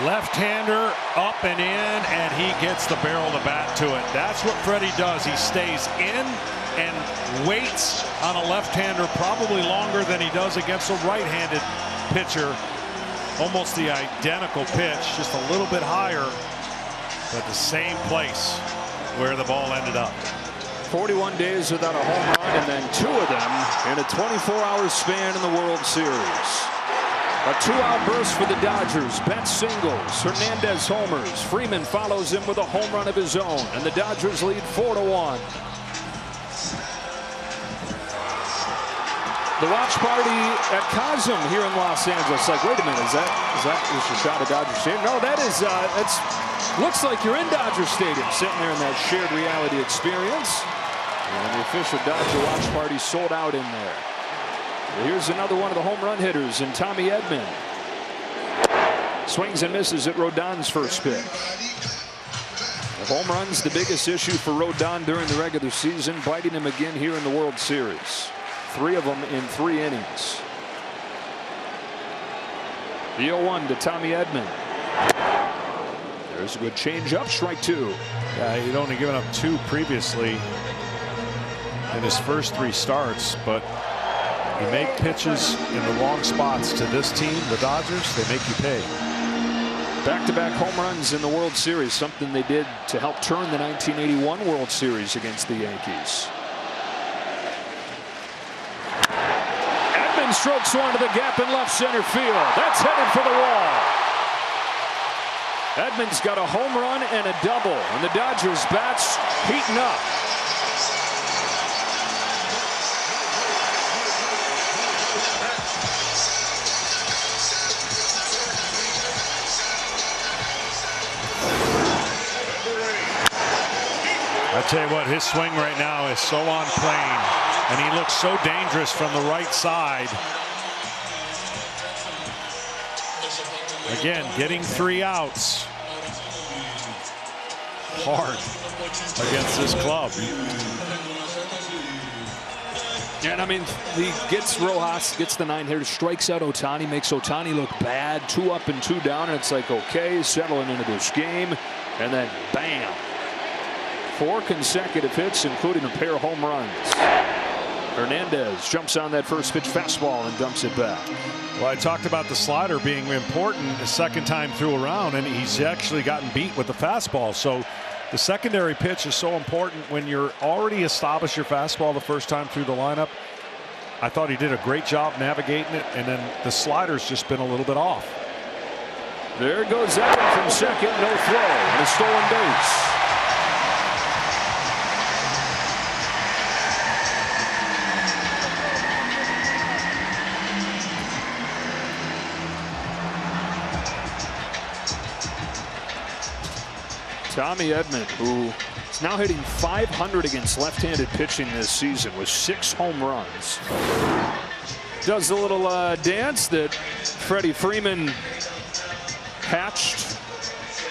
B: Left-hander up and in, and he gets the barrel of the bat to it. That's what Freddie does. He stays in and waits on a left-hander probably longer than he does against a right-handed pitcher. Almost the identical pitch, just a little bit higher, but the same place where the ball ended up.
A: 41 days without a home run, and then 2 of them in a 24-hour span in the World Series. A 2-out burst for the Dodgers. Betts singles, Hernandez homers. Freeman follows him with a home run of his own, and the Dodgers lead 4-1. The watch party at Cosm here in Los Angeles. Like, wait a minute, is that just a shot of Dodger Stadium? No, that is looks like you're in Dodger Stadium, sitting there in that shared reality experience. And the official Dodger watch party sold out in there. Here's another one of the home run hitters in Tommy Edman. Swings and misses at Rodon's first pitch. The home run's the biggest issue for Rodon during the regular season, biting him again here in the World Series. 3 of them in 3 innings. The 0-1 to Tommy Edman. There's a good changeup, strike 2.
B: Yeah, he'd only given up 2 previously in his first 3 starts, but you make pitches in the wrong spots to this team, the Dodgers, they make you pay.
A: Back-to-back home runs in the World Series, something they did to help turn the 1981 World Series against the Yankees. Edman strokes one to the gap in left center field. That's headed for the wall. Edman's got a home run and a double, and the Dodgers bats heating up.
B: I tell you what, his swing right now is so on plane, and he looks so dangerous from the right side. Again, getting 3 outs. Hard against this club.
A: And I mean, he gets Rojas, gets the 9-hitter, strikes out Ohtani, makes Ohtani look bad. 2 up and 2 down, and it's like, okay, settling into this game. And then, bam. 4 consecutive hits, including a pair of home runs. Hernandez jumps on that first pitch fastball and dumps it back.
B: Well, I talked about the slider being important the second time through around, and he's actually gotten beat with the fastball. So the secondary pitch is so important when you're already established your fastball the first time through the lineup. I thought he did a great job navigating it, and then the slider's just been a little bit off.
A: There goes Evan from second, no throw, and a stolen base. Tommy Edman, who is now hitting .500 against left-handed pitching this season with 6 home runs, does the little dance that Freddie Freeman hatched,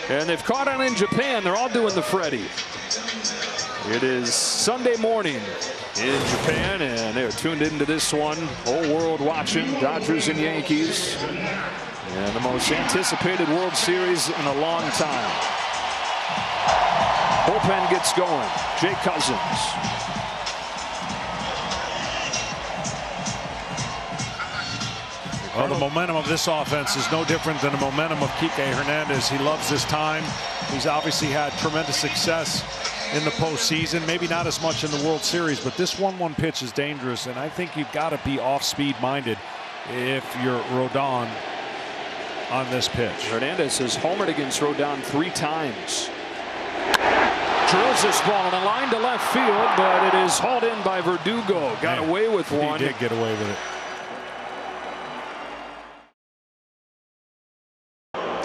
A: and they've caught on in Japan. They're all doing the Freddie. It is Sunday morning in Japan, and they're tuned into this one. Whole world watching Dodgers and Yankees, and the most anticipated World Series in a long time. Bullpen gets going. Jay Cousins.
B: Well, the momentum of this offense is no different than the momentum of Kike Hernandez. He loves this time. He's obviously had tremendous success in the postseason. Maybe not as much in the World Series, but this 1-1 pitch is dangerous, and I think you've got to be off-speed minded if you're Rodon on this pitch.
A: Hernandez has homered against Rodon 3 times. Drills this ball on a line to left field, but it is hauled in by Verdugo. Got away with one.
B: He did get away with it.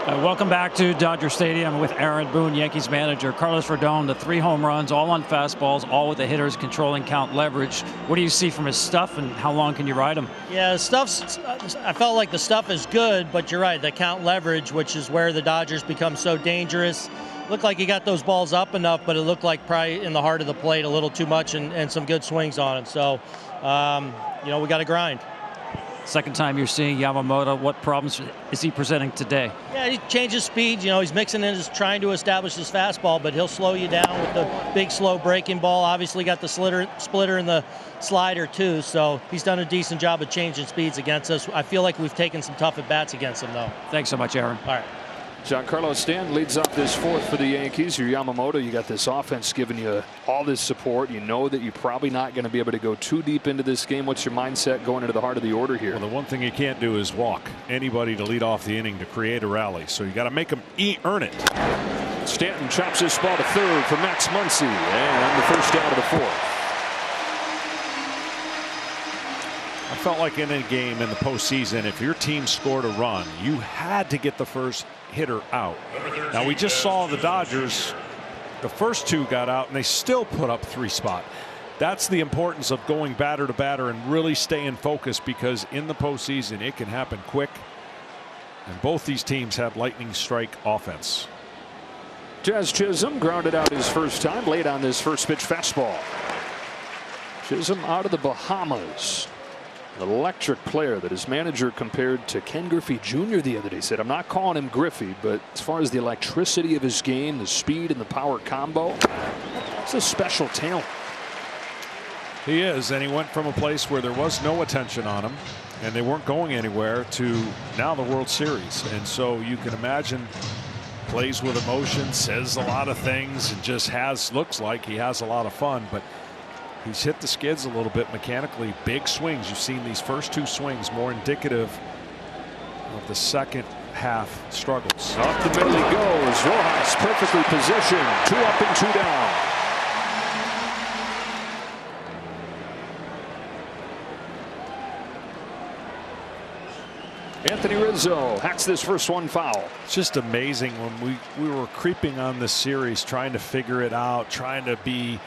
C: Welcome back to Dodger Stadium with Aaron Boone, Yankees manager. Carlos Rodon, the 3 home runs, all on fastballs, all with the hitters controlling count leverage. What do you see from his stuff, and how long can you ride him?
G: Yeah, stuff's. I felt like the stuff is good, but you're right, the count leverage, which is where the Dodgers become so dangerous. Looked like he got those balls up enough, but it looked like probably in the heart of the plate a little too much, and some good swings on it. So, you know, we got to grind.
C: Second time you're seeing Yamamoto. What problems is he presenting today?
G: Yeah, he changes speeds. You know, he's mixing in, trying to establish his fastball, but he'll slow you down with the big, slow breaking ball. Obviously got the splitter and the slider, too. So he's done a decent job of changing speeds against us. I feel like we've taken some tough at-bats against him, though.
C: Thanks so much, Aaron.
G: All right.
A: Giancarlo Stanton leads off this fourth for the Yankees. Your Yamamoto, you got this offense giving you all this support. You know that you're probably not going to be able to go too deep into this game. What's your mindset going into the heart of the order here?
B: Well, the one thing you can't do is walk anybody to lead off the inning to create a rally. So you got to make them earn it.
A: Stanton chops this ball to third for Max Muncy, and the first out of the fourth.
B: I felt like in a game in the postseason, if your team scored a run, you had to get the first hitter out. Now we just saw the Dodgers, the first two got out and they still put up 3 spot. That's the importance of going batter to batter and really staying focused, because in the postseason it can happen quick, and both these teams have lightning strike offense.
A: Jazz Chisholm grounded out his first time late on this first pitch fastball. Chisholm out of the Bahamas. An electric player that his manager compared to Ken Griffey Jr. the other day. Said, I'm not calling him Griffey, but as far as the electricity of his game, the speed and the power combo, it's a special talent.
B: He is, and he went from a place where there was no attention on him and they weren't going anywhere to now the World Series. And so you can imagine, plays with emotion, says a lot of things, and just looks like he has a lot of fun. But he's hit the skids a little bit mechanically. Big swings. You've seen these first 2 swings more indicative of the second half struggles.
A: Up the middle he goes. Rojas perfectly positioned. 2 up and 2 down. Anthony Rizzo hacks this first one foul.
B: It's just amazing when we were creeping on this series, trying to figure it out, trying to be,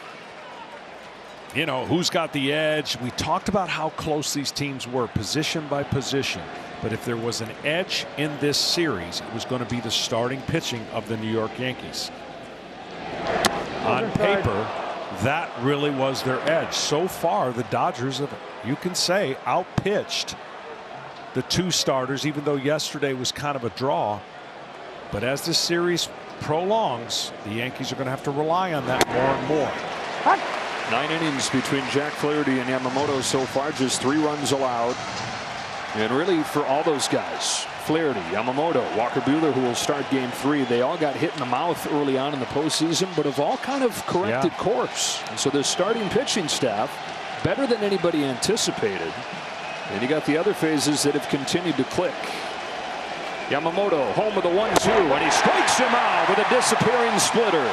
B: you know, who's got the edge. We talked about how close these teams were position by position, but if there was an edge in this series, it was going to be the starting pitching of the New York Yankees. On paper, that really was their edge. So far, the Dodgers have, you can say, outpitched the 2 starters, even though yesterday was kind of a draw. But as this series prolongs, the Yankees are going to have to rely on that more and more.
A: 9 innings between Jack Flaherty and Yamamoto so far, just 3 runs allowed. And really, for all those guys, Flaherty, Yamamoto, Walker Buehler, who will start game 3, they all got hit in the mouth early on in the postseason, but have all kind of corrected course. And so the starting pitching staff, better than anybody anticipated. And you got the other phases that have continued to click. Yamamoto home with a 1-2, and he strikes him out with a disappearing splitter.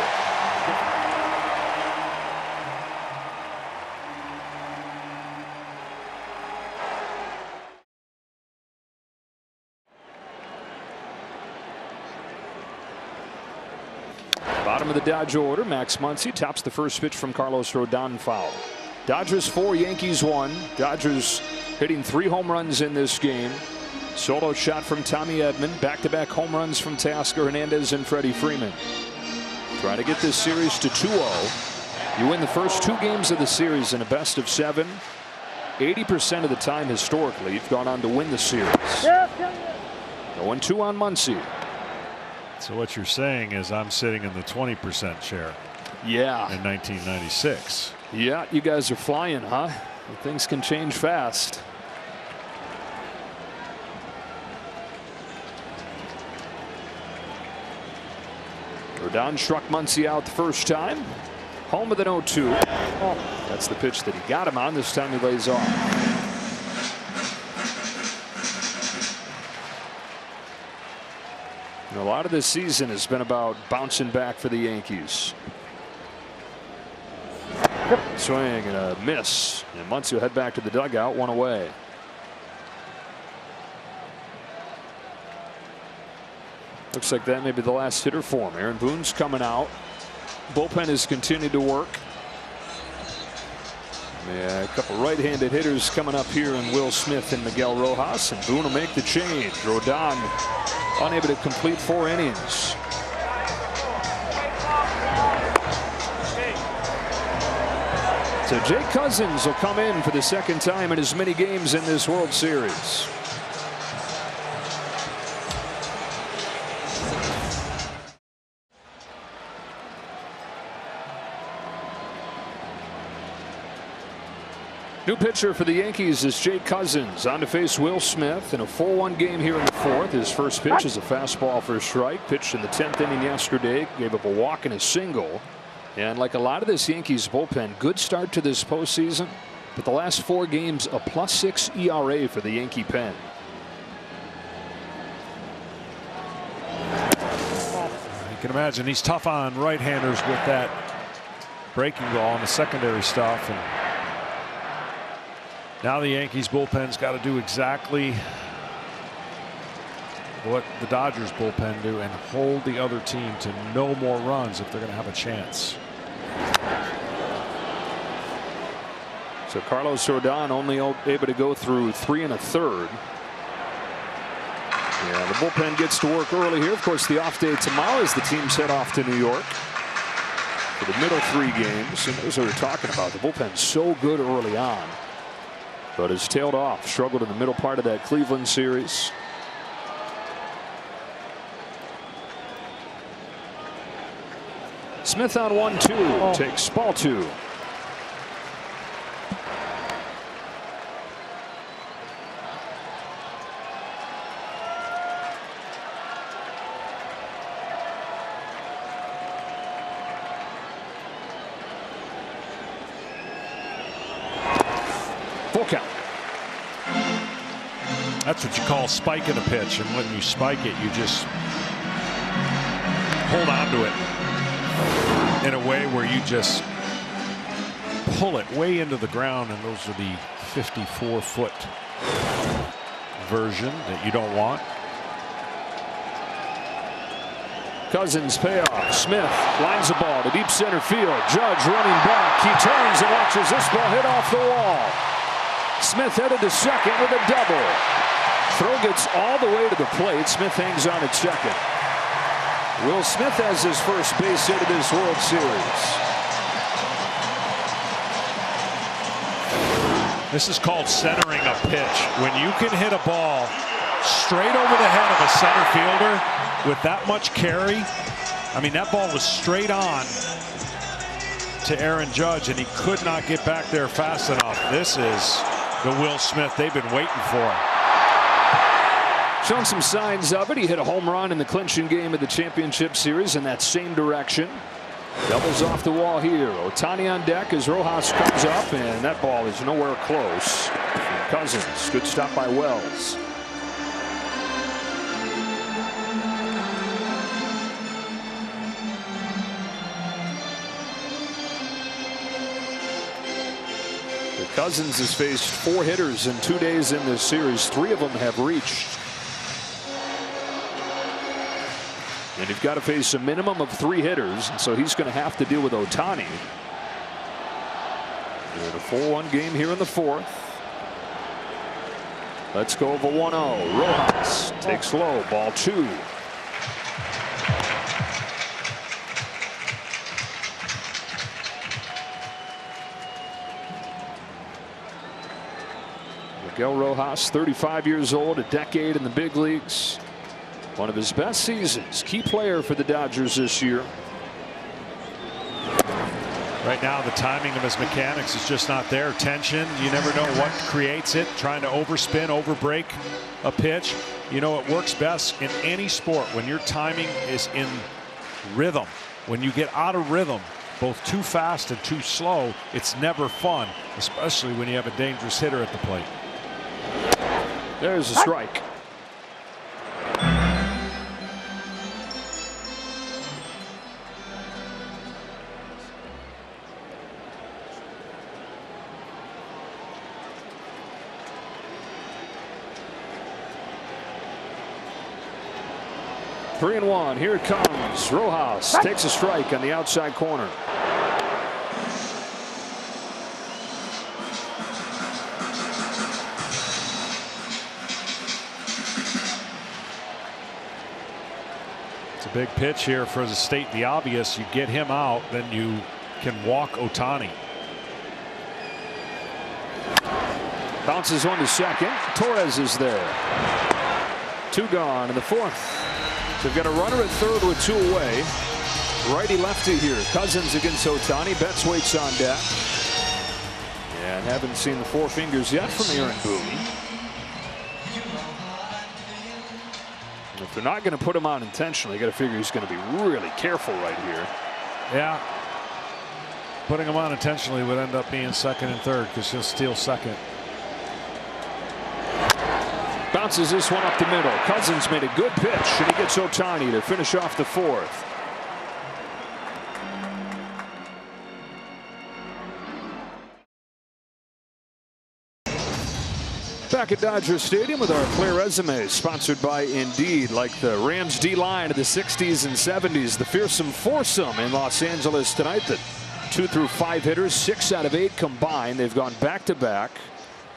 A: Bottom of the Dodge order, Max Muncy tops the first pitch from Carlos Rodon foul. Dodgers 4, Yankees 1. Dodgers hitting 3 home runs in this game. Solo shot from Tommy Edman. Back-to-back home runs from Teoscar Hernandez and Freddie Freeman. Trying to get this series to 2-0. You win the first 2 games of the series in a best of 7. 80% of the time historically, you've gone on to win the series. 0-2 on Muncy.
B: So what you're saying is I'm sitting in the 20% share.
A: Yeah.
B: In 1996.
A: Yeah, you guys are flying, huh? Things can change fast. Rodon struck Muncy out the first time. Home with an 0-2. That's the pitch that he got him on. This time he lays off. And a lot of this season has been about bouncing back for the Yankees. Swing and a miss, and Muncy will head back to the dugout, 1 away. Looks like that may be the last hitter for him. Aaron Boone's coming out. Bullpen has continued to work. Yeah, a couple right-handed hitters coming up here in Will Smith and Miguel Rojas, and Boone will make the change. Rodon unable to complete 4 innings. So Jake Cousins will come in for the second time in as many games in this World Series. New pitcher for the Yankees is Jake Cousins, on to face Will Smith in a 4-1 game here in the 4th. His first pitch is a fastball for a strike, pitched in the 10th inning yesterday, gave up a walk and a single. And like a lot of this Yankees bullpen, good start to this postseason, but the last 4 games a +6 ERA for the Yankee pen.
B: You can imagine he's tough on right-handers with that breaking ball and the secondary stuff. And now the Yankees bullpen's got to do exactly what the Dodgers bullpen do and hold the other team to no more runs if they're going to have a chance.
A: So Carlos Rodon only able to go through 3 1/3. Yeah, the bullpen gets to work early here. Of course, the off day tomorrow as the teams head off to New York for the middle 3 games. And those are what we're talking about. The bullpen's so good early on, but has tailed off, struggled in the middle part of that Cleveland series. Smith on 1-2, takes ball 2. Full count.
B: That's what you call spiking a pitch, and when you spike it, you just hold on to it in a way where you just pull it way into the ground, and those are the 54-foot version that you don't want.
A: Cousins payoff. Smith lines the ball to deep center field. Judge running back. He turns and watches this ball hit off the wall. Smith headed to second with a double. Throw gets all the way to the plate. Smith hangs on at second. Will Smith has his first base hit of this World Series.
B: This is called centering a pitch. When you can hit a ball straight over the head of a center fielder with that much carry. I mean, that ball was straight on to Aaron Judge, and he could not get back there fast enough. This is the Will Smith they've been waiting for.
A: Showing some signs of it. He hit a home run in the clinching game of the championship series in that same direction. Doubles off the wall here. Ohtani on deck as Rojas comes up, and that ball is nowhere close. Cousins, good stop by Wells. Cousins has faced 4 hitters in 2 days in this series. 3 of them have reached. And you've got to face a minimum of 3 hitters, and so he's going to have to deal with Ohtani. In a 4-1 game here in the 4th. Let's go over 1-0. Rojas takes low, ball 2. Miguel Rojas, 35 years old, a decade in the big leagues. One of his best seasons. Key player for the Dodgers this year.
B: Right now, the timing of his mechanics is just not there. Tension, you never know what creates it. Trying to overspin, overbreak a pitch. You know, it works best in any sport when your timing is in rhythm. When you get out of rhythm, both too fast and too slow, it's never fun, especially when you have a dangerous hitter at the plate.
A: There's a strike. Three and 1. Here it comes. Rojas takes a strike on the outside corner.
B: Big pitch here for the state the obvious. You get him out, then you can walk Ohtani.
A: Bounces one to second. Torres is there. 2 gone in the 4th. So they've got a runner at 3rd with 2 away. Righty lefty here. Cousins against Ohtani. Betts waits on deck. And haven't seen the four fingers yet from Aaron Boone. And if they're not going to put him on intentionally, you got to figure he's going to be really careful right here.
B: Yeah. Putting him on intentionally would end up being second and third because he'll steal second.
A: Bounces this one up the middle. Cousins made a good pitch, and he gets Ohtani to finish off the fourth. Back at Dodger Stadium with our Player Resume, sponsored by Indeed. Like the Rams D-line of the 60s and 70s, the fearsome foursome in Los Angeles tonight. The 2 through 5 hitters, 6 out of 8 combined. They've gone back-to-back.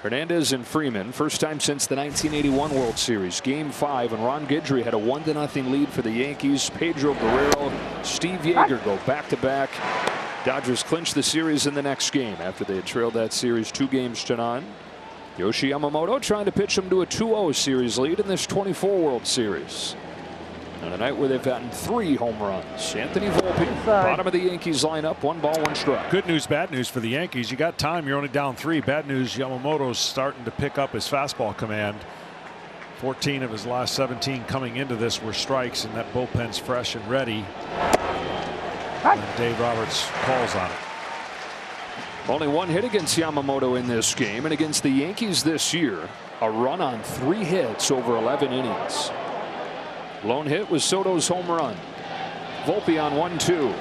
A: Hernandez and Freeman, first time since the 1981 World Series. Game 5, and Ron Guidry had a 1-0 lead for the Yankees. Pedro Guerrero, Steve Yeager go back-to-back. Dodgers clinch the series in the next game after they had trailed that series 2-0. Yoshi Yamamoto trying to pitch them to a 2-0 series lead in this 24 World Series. On a night where they've gotten 3 home runs. Anthony Volpe, bottom of the Yankees lineup, 1 ball, 1 strike.
B: Good news, bad news for the Yankees. You got time. You're only down 3. Bad news, Yamamoto's starting to pick up his fastball command. 14 of his last 17 coming into this were strikes, and that bullpen's fresh and ready. And Dave Roberts calls on it.
A: Only 1 hit against Yamamoto in this game, and against the Yankees this year, a run on 3 hits over 11 innings. Lone hit was Soto's home run. Volpe on 1-2.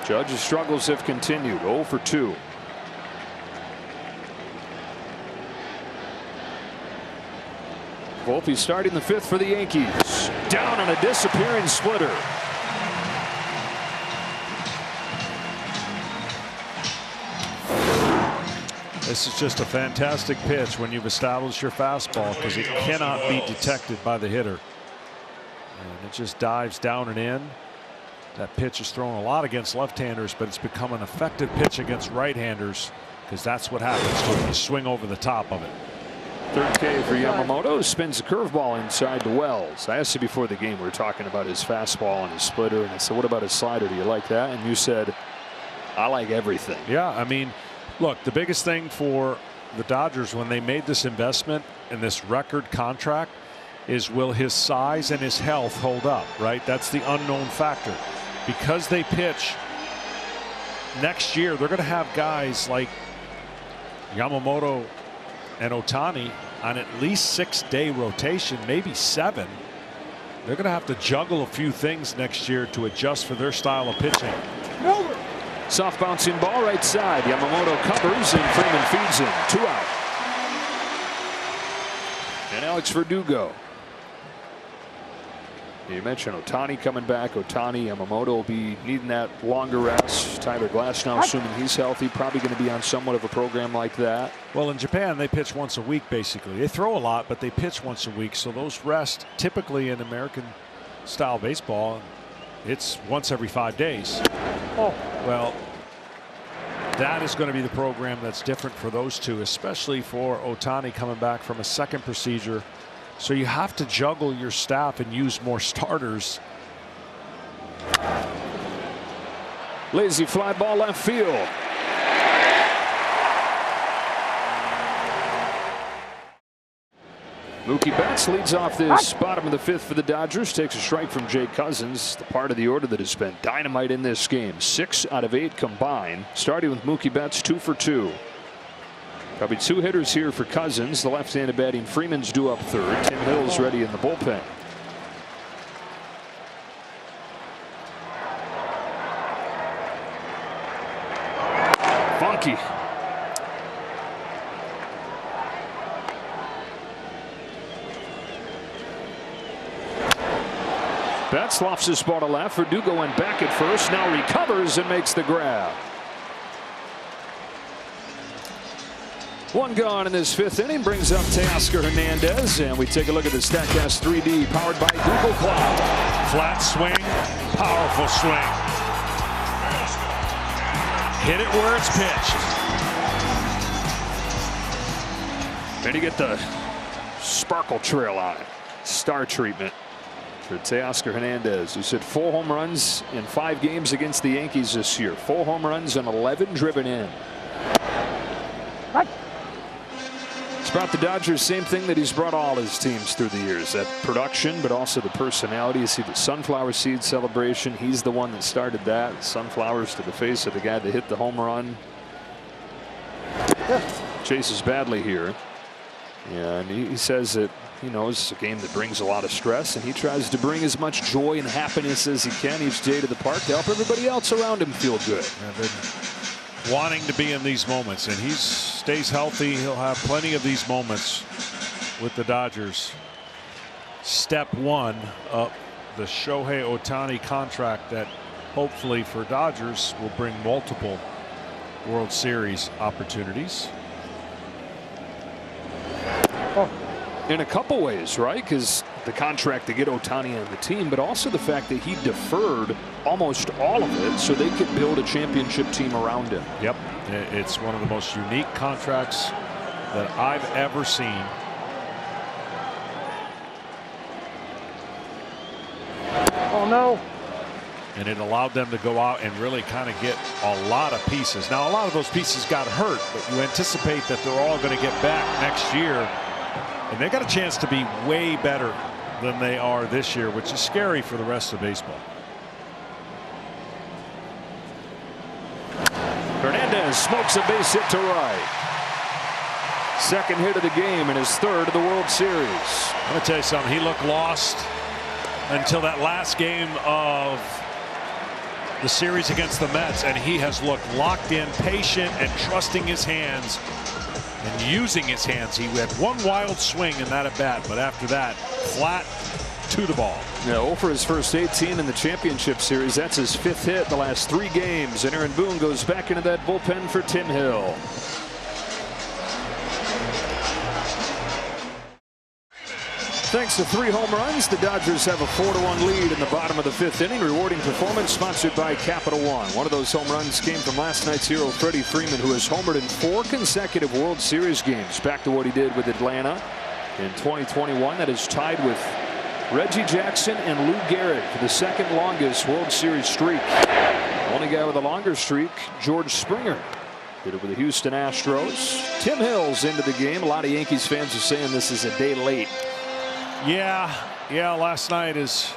A: Judge's struggles have continued. 0 for 2. Volpe starting the 5th for the Yankees. Down on a disappearing splitter.
B: This is just a fantastic pitch when you've established your fastball, because it cannot be detected by the hitter. And it just dives down and in. That pitch is thrown a lot against left-handers, but it's become an effective pitch against right-handers, because that's what happens to it. You swing over the top of it.
A: 3rd K for Yamamoto. Spins a curveball inside to Wells. I asked you before the game, we were talking about his fastball and his splitter, and I said, what about his slider? Do you like that? And you said, I like everything.
B: Yeah, I mean, look, the biggest thing for the Dodgers when they made this investment in this record contract is, will his size and his health hold up, right? That's the unknown factor. Because they pitch next year, they're going to have guys like Yamamoto and Ohtani on at least 6-day rotation, maybe 7. They're going to have to juggle a few things next year to adjust for their style of pitching.
A: Soft bouncing ball right side. Yamamoto covers and Freeman feeds him. 2 out. And Alex Verdugo. You mentioned Ohtani coming back. Ohtani, Yamamoto will be needing that longer rest. Tyler Glasnow, assuming he's healthy, probably going to be on somewhat of a program like that.
B: Well, in Japan, they pitch once a week, basically. They throw a lot, but they pitch once a week. So those rest, typically in American-style baseball, it's once every 5 days. Well, that is going to be the program that's different for those two, especially for Ohtani coming back from a second procedure. So you have to juggle your staff and use more starters.
A: Lazy fly ball left field. Mookie Betts leads off this bottom of the 5th for the Dodgers. Takes a strike from Jay Cousins. The part of the order that has been dynamite in this game. 6 out of 8 combined. Starting with Mookie Betts, 2 for 2. Probably 2 hitters here for Cousins. The left-handed batting Freeman's due up 3rd. Tim Hill's ready in the bullpen. Funky. Betts lofts this ball to left. Verdugo went back at first. Now recovers and makes the grab. 1 gone in this 5th inning brings up Teoscar Hernandez, and we take a look at the StatCast 3D powered by Google Cloud.
B: Flat swing, powerful swing. Hit it where it's pitched.
A: And you get the sparkle trail on it. Star treatment. for Teoscar Hernandez, who's hit 4 home runs in 5 games against the Yankees this year. 4 home runs and 11 driven in. It's brought the Dodgers same thing that he's brought all his teams through the years. That production, but also the personality. You see the sunflower seed celebration. He's the one that started that. Sunflowers to the face of the guy that hit the home run. Chases badly here. And he says that he knows it's a game that brings a lot of stress, and he tries to bring as much joy and happiness as he can each day to the park to help everybody else around him feel good.
B: Wanting to be in these moments, and he stays healthy. He'll have plenty of these moments with the Dodgers. Step 1 of the Shohei Ohtani contract that hopefully for Dodgers will bring multiple World Series opportunities.
A: In a couple ways, right? Because the contract to get Ohtani on the team, but also the fact that he deferred almost all of it so they could build a championship team around him.
B: Yep. It's one of the most unique contracts that I've ever seen.
A: Oh, no.
B: And it allowed them to go out and really kind of get a lot of pieces. Now, a lot of those pieces got hurt, but you anticipate that they're all going to get back next year. And they got a chance to be way better than they are this year, which is scary for the rest of baseball.
A: Hernandez smokes a base hit to right. Second hit of the game and his 3rd of the World Series.
B: I'm going to tell you something. He looked lost until that last game of the series against the Mets, and he has looked locked in, patient, and trusting his hands. And using his hands. He had one wild swing in that at bat, but after that, flat to the ball.
A: Yeah, 0 for his first 18 in the championship series. That's his 5th hit the last 3 games. And Aaron Boone goes back into that bullpen for Tim Hill. Thanks to 3 home runs, the Dodgers have a 4-1 lead in the bottom of the 5th inning. Rewarding performance sponsored by Capital One. One of those home runs came from last night's hero, Freddie Freeman, who has homered in 4 consecutive World Series games. Back to what he did with Atlanta in 2021. That is tied with Reggie Jackson and Lou Gehrig for the 2nd longest World Series streak. Only guy with a longer streak, George Springer, did it with the Houston Astros. Tim Hill's into the game. A lot of Yankees fans are saying this is a day late.
B: Yeah, last night is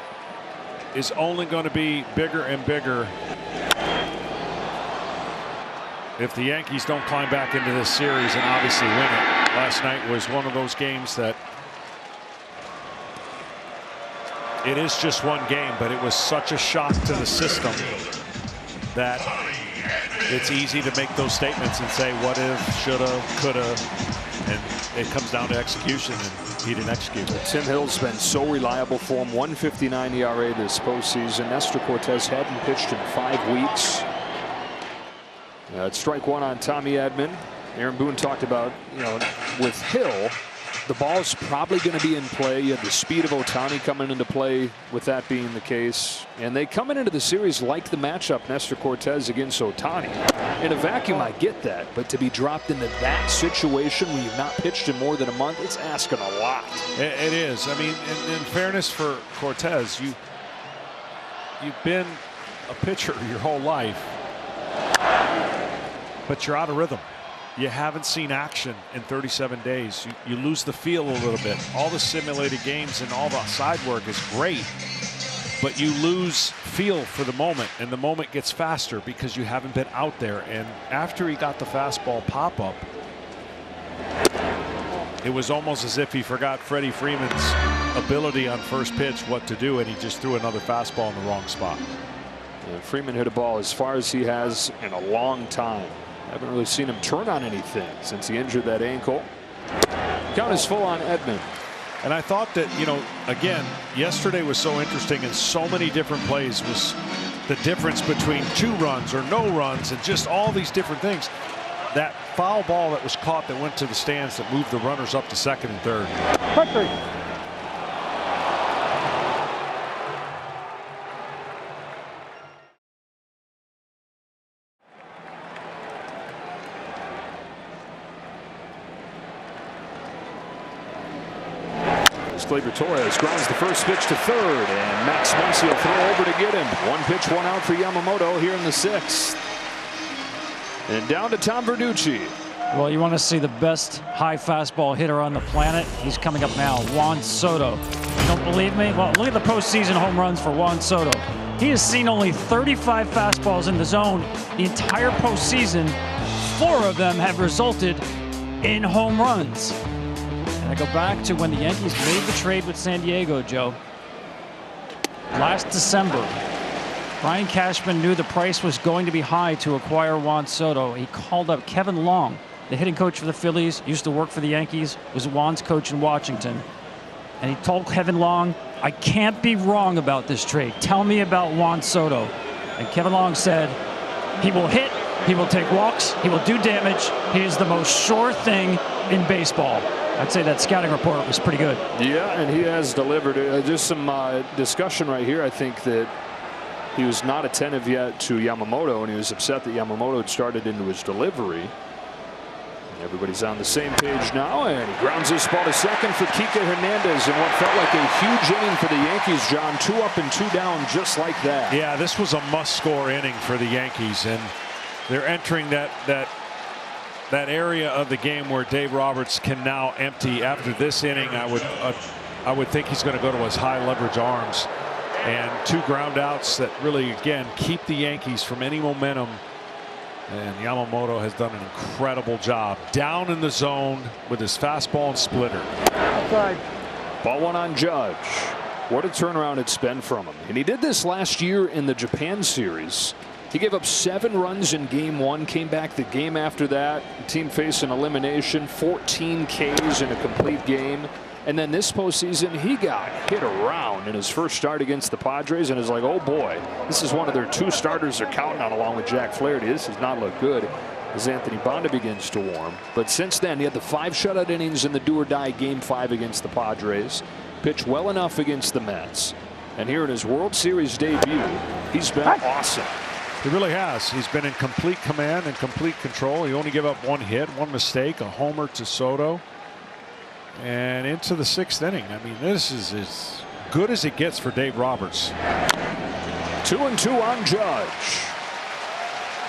B: only going to be bigger and bigger if the Yankees don't climb back into this series and obviously win it. Last night was one of those games that it is just one game, but it was such a shock to the system that it's easy to make those statements and say what if, shoulda, coulda, and it comes down to execution, and he didn't execute.
A: Tim Hill's been so reliable for him. 1.59 ERA this postseason. Nestor Cortez hadn't pitched in 5 weeks. It's strike 1 on Tommy Edman. Aaron Boone talked about, with Hill, the ball's probably going to be in play. You have the speed of Ohtani coming into play with that being the case. And they coming into the series like the matchup Nestor Cortez against Ohtani. In a vacuum, I get that. But to be dropped into that situation when you've not pitched in more than a month, it's asking a lot.
B: It is. I mean, in fairness for Cortez, you've been a pitcher your whole life, but you're out of rhythm. You haven't seen action in 37 days. You lose the feel a little bit. All the simulated games and all the side work is great, but you lose feel for the moment, and the moment gets faster because you haven't been out there. And after he got the fastball pop-up, it was almost as if he forgot Freddie Freeman's ability on first pitch, what to do, and he just threw another fastball in the wrong spot.
A: Yeah, Freeman hit a ball as far as he has in a long time. Haven't really seen him turn on anything since he injured that ankle. Count is full on Edman.
B: And I thought that, again, yesterday was so interesting in so many different plays. Was the difference between 2 runs or no runs and just all these different things. That foul ball that was caught that went to the stands that moved the runners up to 2nd and 3rd.
A: as Gleyber Torres grounds the first pitch to third, and Max Muncy will throw over to get him. 1 pitch, 1 out for Yamamoto here in the 6th. And down to Tom Verducci.
C: Well, you want to see the best high fastball hitter on the planet? He's coming up now, Juan Soto. You don't believe me? Well, look at the postseason home runs for Juan Soto. He has seen only 35 fastballs in the zone the entire postseason. 4 of them have resulted in home runs. And I go back to when the Yankees made the trade with San Diego, Joe. Last December, Brian Cashman knew the price was going to be high to acquire Juan Soto. He called up Kevin Long, the hitting coach for the Phillies, used to work for the Yankees, was Juan's coach in Washington. And he told Kevin Long, I can't be wrong about this trade. Tell me about Juan Soto. And Kevin Long said, he will hit, he will take walks, he will do damage. He is the most sure thing in baseball. I'd say that scouting report was pretty good.
A: Yeah, and he has delivered. Just some discussion right here. I think that he was not attentive yet to Yamamoto, and he was upset that Yamamoto had started into his delivery. Everybody's on the same page now, and he grounds this ball to second for Kike Hernandez in what felt like a huge inning for the Yankees, John. 2 up and 2 down just like that.
B: Yeah, this was a must-score inning for the Yankees, and they're entering that area of the game where Dave Roberts can now empty. After this inning, I would think he's going to go to his high leverage arms, and 2 ground outs that really, again, keep the Yankees from any momentum. And Yamamoto has done an incredible job down in the zone with his fastball and splitter.
A: Outside. Ball 1 on Judge. What a turnaround it's been from him. And he did this last year in the Japan series. He gave up 7 runs in game 1, came back the game after that. The team faced an elimination, 14 Ks in a complete game. And then this postseason, he got hit around in his first start against the Padres, and is like, oh boy, this is one of their 2 starters they're counting on along with Jack Flaherty. This does not look good as Anthony Banda begins to warm. But since then, he had the 5 shutout innings in the do-or-die Game 5 against the Padres, pitched well enough against the Mets, and here in his World Series debut, he's been awesome.
B: He really has. He's been in complete command and complete control. He only gave up 1 hit, 1 mistake, a homer to Soto. And into the 6th inning. I mean, this is as good as it gets for Dave Roberts.
A: 2 and 2 on Judge.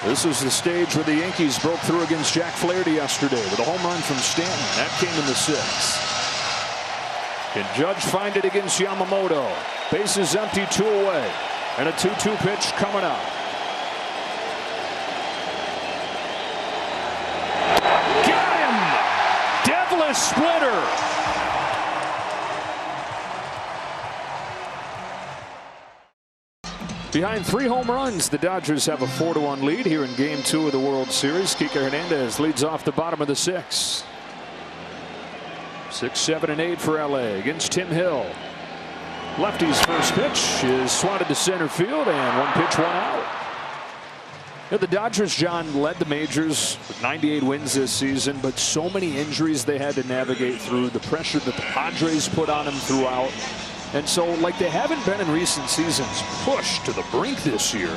A: This is the stage where the Yankees broke through against Jack Flaherty yesterday with a home run from Stanton. That came in the 6th. Can Judge find it against Yamamoto? Bases empty, 2 away. And a 2-2 pitch coming up. Splitter. Behind 3 home runs, the Dodgers have a 4-1 lead here in Game 2 of the World Series. Kike Hernandez leads off the bottom of the 6th. 6, 7, and 8 for LA against Tim Hill. Lefty's first pitch is swatted to center field, and 1 pitch, 1 out. The Dodgers, John, led the majors with 98 wins this season, but so many injuries they had to navigate through, the pressure that the Padres put on them throughout. And so, like they haven't been in recent seasons, pushed to the brink this year.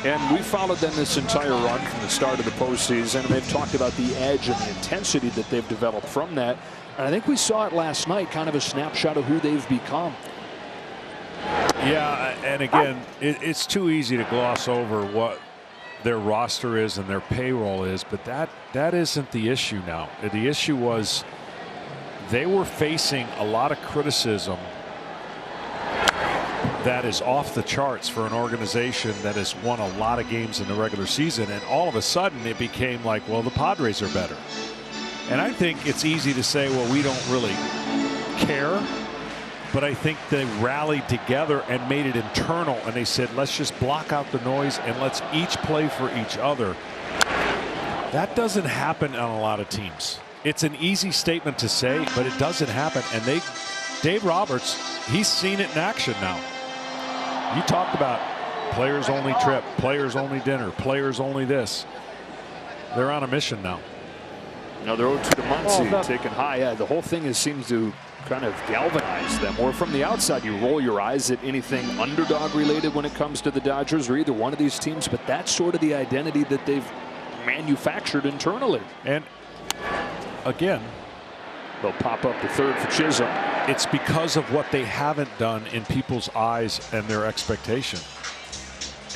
A: And we followed them this entire run from the start of the postseason, and they've talked about the edge and the intensity that they've developed from that. And I think we saw it last night, kind of a snapshot of who they've become.
B: Yeah, and again, it's too easy to gloss over what their roster is and their payroll is, but that isn't the issue now. The issue was they were facing a lot of criticism that is off the charts for an organization that has won a lot of games in the regular season, and all of a sudden it became like, well, the Padres are better. And I think it's easy to say, well, we don't really care. But I think they rallied together and made it internal, and they said, let's just block out the noise and let's each play for each other. That doesn't happen on a lot of teams. It's an easy statement to say, but it doesn't happen. And Dave Roberts, he's seen it in action now. You talked about players only trip, players only dinner, players only this. They're on a mission now.
A: Another 0-2 to Muncy, taken high. Yeah, the whole thing seems to kind of galvanize them. Or from the outside, you roll your eyes at anything underdog related when it comes to the Dodgers or either one of these teams, but that's sort of the identity that they've manufactured internally.
B: And again,
A: they'll pop up to third for Chisholm.
B: it's because of what they haven't done in people's eyes and their expectation.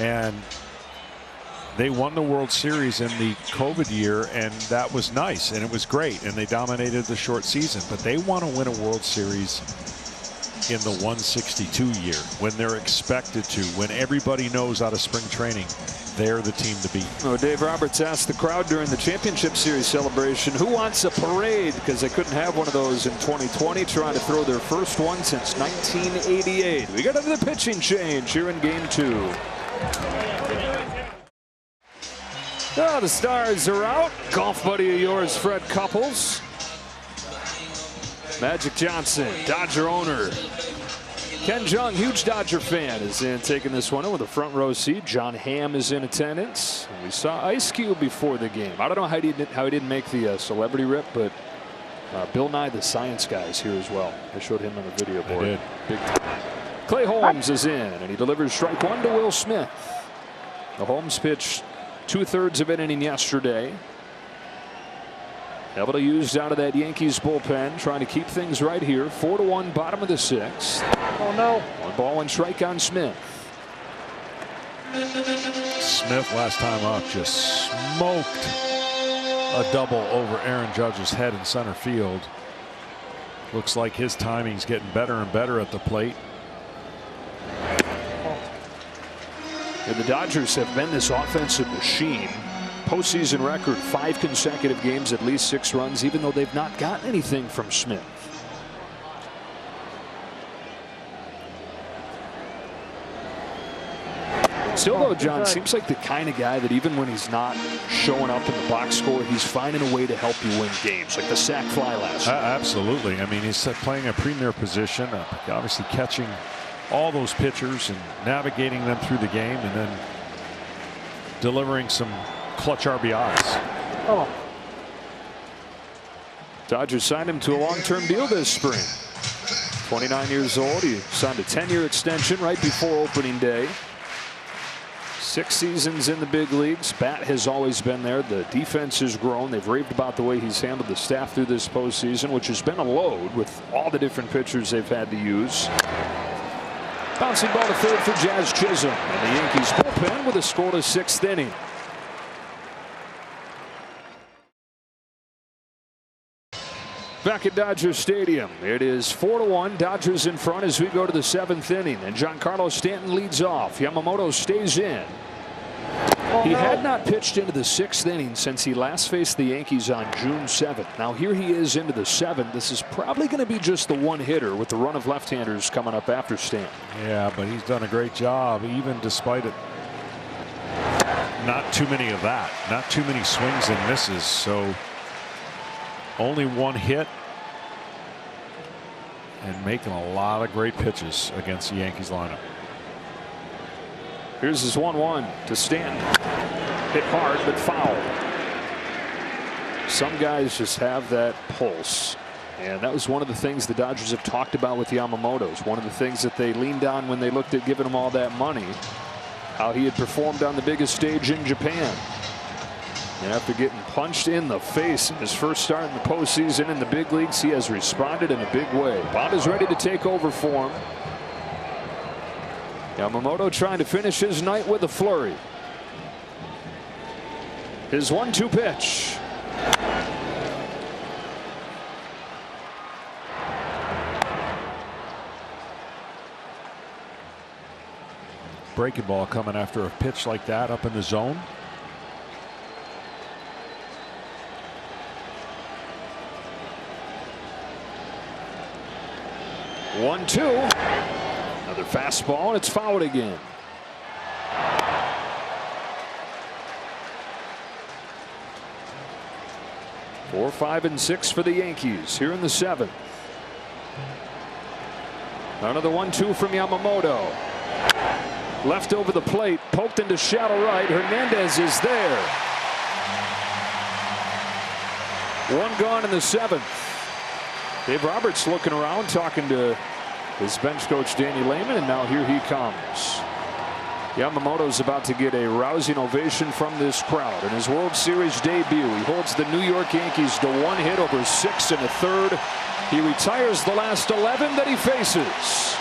B: And they won the World Series in the COVID year, and that was nice, and it was great, and they dominated the short season. But they want to win a World Series in the 162 year, when they're expected to, when everybody knows out of spring training they're the team to beat.
A: Oh, Dave Roberts asked the crowd during the championship series celebration, who wants a parade, because they couldn't have one of those in 2020, trying to throw their first one since 1988. We got another pitching change here in game 2. Oh, the Stars are out. Golf buddy of yours, Fred Couples. Magic Johnson, Dodger owner. Ken Jeong, huge Dodger fan, is in taking this one in with a front row seat. John Hamm is in attendance. And we saw Ice Cube before the game. I don't know how he didn't make the celebrity rip, but Bill Nye the Science Guy is here as well. I showed him on the video board.
B: I did.
A: Big time. Clay Holmes is in, and he delivers strike 1 to Will Smith. The Holmes pitched 2/3 of an inning yesterday. Heavily used out of that Yankees bullpen, trying to keep things right here. 4-1, bottom of the 6th.
G: Oh no!
A: 1 ball, 1 strike on Smith.
B: Smith last time up just smoked a double over Aaron Judge's head in center field. Looks like his timing's getting better and better at the plate.
A: And the Dodgers have been this offensive machine. Postseason record, 5 consecutive games, at least 6 runs, even though they've not gotten anything from Smith. Still, though, John, seems like the kind of guy that even when he's not showing up in the box score, he's finding a way to help you win games, like the sac fly last night.
B: Absolutely. I mean, he's playing a premier position, obviously catching all those pitchers and navigating them through the game, and then delivering some clutch RBIs.
G: Oh.
A: Dodgers signed him to a long-term deal this spring. 29 years old. He signed a 10-year extension right before opening day. 6 seasons in the big leagues. Bat has always been there. The defense has grown. They've raved about the way he's handled the staff through this postseason, which has been a load with all the different pitchers they've had to use. Bouncing ball to third for Jazz Chisholm. And the Yankees bullpen with a scoreless 6th inning. Back at Dodger Stadium, it is 4-1. Dodgers in front as we go to the 7th inning. And Giancarlo Stanton leads off. Yamamoto stays in. He had not pitched into the 6th inning since he last faced the Yankees on June 7th. Now here he is into the 7th. This is probably going to be just the one hitter with the run of left-handers coming up after Stanton.
B: Yeah, but he's done a great job, even despite it. Not too many of that. Not too many swings and misses. So only 1 hit, and making a lot of great pitches against the Yankees lineup.
A: Here's his 1-1 to Stanton. Hit hard but foul. Some guys just have that pulse, and that was one of the things the Dodgers have talked about with Yamamoto. It's one of the things that they leaned on when they looked at giving him all that money, how he had performed on the biggest stage in Japan. And after getting punched in the face in his first start in the postseason in the big leagues, he has responded in a big way. Bob is ready to take over for him. Yamamoto trying to finish his night with a flurry. His 1-2 pitch.
B: Breaking ball coming after a pitch like that up in the zone.
A: One-two. Another fastball, and it's fouled again. Four, 5, and 6 for the Yankees here in the 7th. Another 1-2 from Yamamoto. Left over the plate, poked into shallow right. Hernandez is there. 1 gone in the 7th. Dave Roberts looking around, talking to his bench coach Danny Lehman, and now here he comes. Yamamoto's about to get a rousing ovation from this crowd. In his World Series debut, he holds the New York Yankees to 1 hit over 6 1/3 He retires the last 11 that he faces.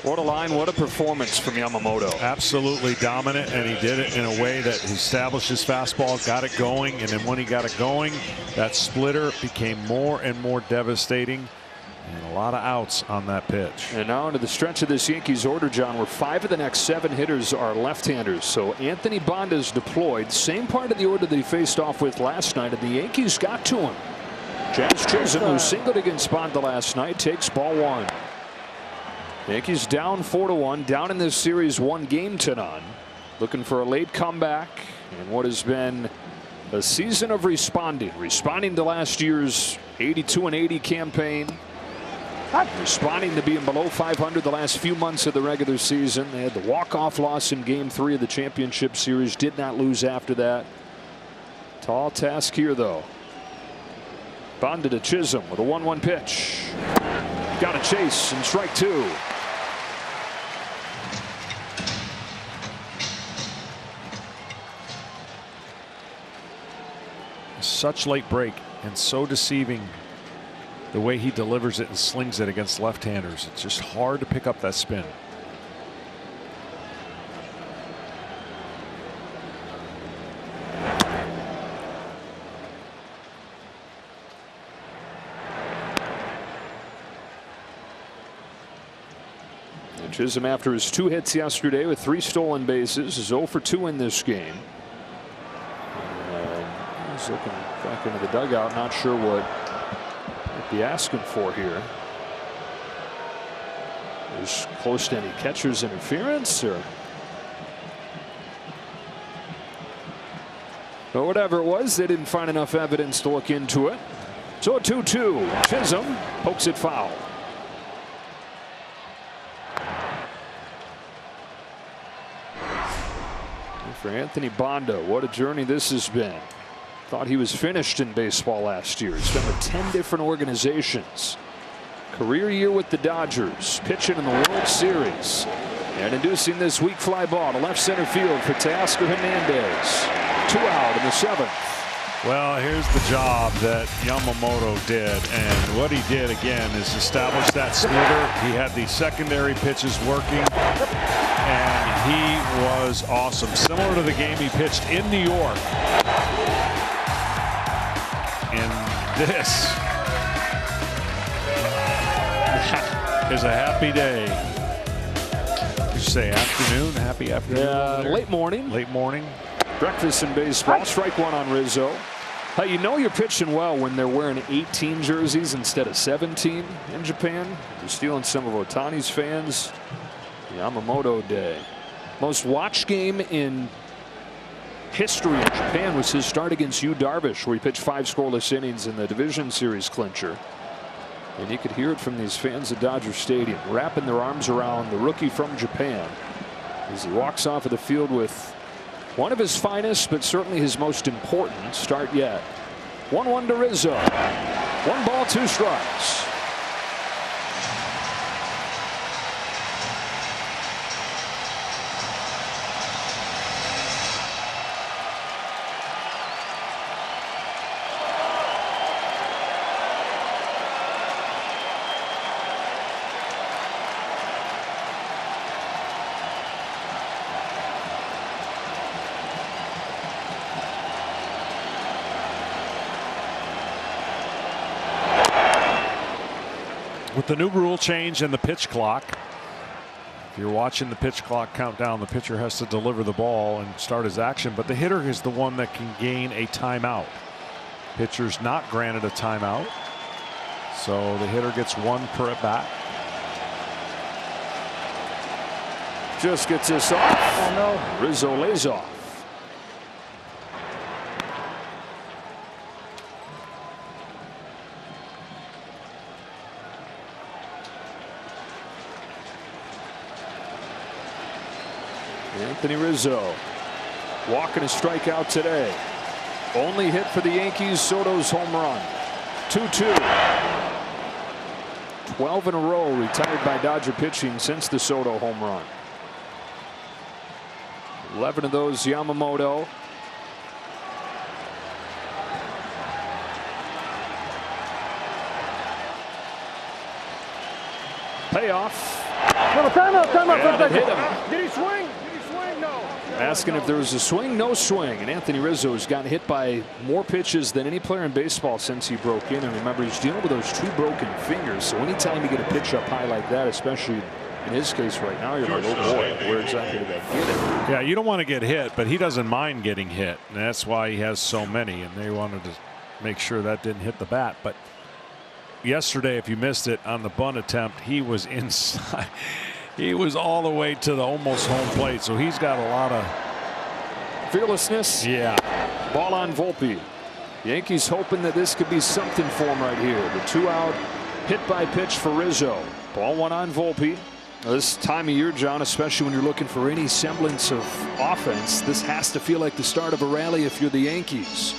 A: What a line, what a performance from Yamamoto.
B: Absolutely dominant, and he did it in a way that he established his fastball, got it going, and then when he got it going, that splitter became more and more devastating, and a lot of outs on that pitch.
A: And now into the stretch of this Yankees order, John, where 5 of the next 7 hitters are left-handers. So Anthony Bonda's deployed, same part of the order that he faced off with last night, and the Yankees got to him. Jazz Chisholm, who singled against Bonda last night, takes ball 1. Yankees down 4-1, down in this series 1-0. Looking for a late comeback in what has been a season of responding to last year's 82-80 campaign, responding to being below 500 the last few months of the regular season. They had the walk-off loss in Game 3 of the championship series, did not lose after that. Tall task here, though. Bonda to Chisholm with a 1-1 pitch. Got a chase and strike 2.
B: Such late break and so deceiving the way he delivers it and slings it against left-handers. It's just hard to pick up that spin.
A: Chisholm, after his 2 hits yesterday with 3 stolen bases, is 0 for 2 in this game. He's looking back into the dugout, not sure what might be asking for here. Is close to any catcher's interference, or but whatever it was, they didn't find enough evidence to look into it. So a 2-2. Chisholm pokes it foul. For Anthony Bonda, what a journey this has been. Thought he was finished in baseball last year. He's been with 10 different organizations. Career year with the Dodgers, pitching in the World Series, and inducing this weak fly ball to left center field for Teoscar Hernandez. 2 out in the 7th.
B: Well, here's the job that Yamamoto did, and what he did again is establish that splitter. He had the secondary pitches working, and he was awesome. Similar to the game he pitched in New York. And this is a happy day. Did you say afternoon? Happy afternoon?
A: Late morning.
B: Late morning.
A: Breakfast in baseball. Strike 1 on Rizzo. You know you're pitching well when they're wearing 18 jerseys instead of 17 in Japan. They're stealing some of Ohtani's fans. Yamamoto Day. Most watched game in history in Japan was his start against Yu Darvish, where he pitched 5 scoreless innings in the division series clincher. And you could hear it from these fans at Dodger Stadium, wrapping their arms around the rookie from Japan as he walks off of the field with one of his finest, but certainly his most important start yet. 1-1 to Rizzo. 1 ball, 2 strikes.
B: With the new rule change and the pitch clock, if you're watching the pitch clock count down, the pitcher has to deliver the ball and start his action, but the hitter is the one that can gain a timeout. Pitcher's not granted a timeout, so the hitter gets 1 per at bat.
A: Just gets this off. Oh no. Rizzo lays off. Anthony Rizzo walking a strikeout today. Only hit for the Yankees, Soto's home run. 2-2. 12 in a row retired by Dodger pitching since the Soto home run. 11 of those Yamamoto. Payoff. And it hit him.
H: Did he swing? No.
A: Asking if there was a swing, no swing. And Anthony Rizzo has gotten hit by more pitches than any player in baseball since he broke in. And remember, he's dealing with those 2 broken fingers. So anytime you get a pitch up high like that, especially in his case right now, you're like, oh boy, where exactly did that get it?
B: Yeah, you don't want to get hit, but he doesn't mind getting hit. And that's why he has so many. And they wanted to make sure that didn't hit the bat. But yesterday, if you missed it on the bunt attempt, he was inside. He was all the way to the almost home plate, so he's got a lot of
A: fearlessness.
B: Yeah.
A: Ball on Volpe. Yankees hoping that this could be something for him right here. The 2-out hit by pitch for Rizzo. Ball 1 on Volpe. This time of year, John, especially when you're looking for any semblance of offense, this has to feel like the start of a rally if you're the Yankees.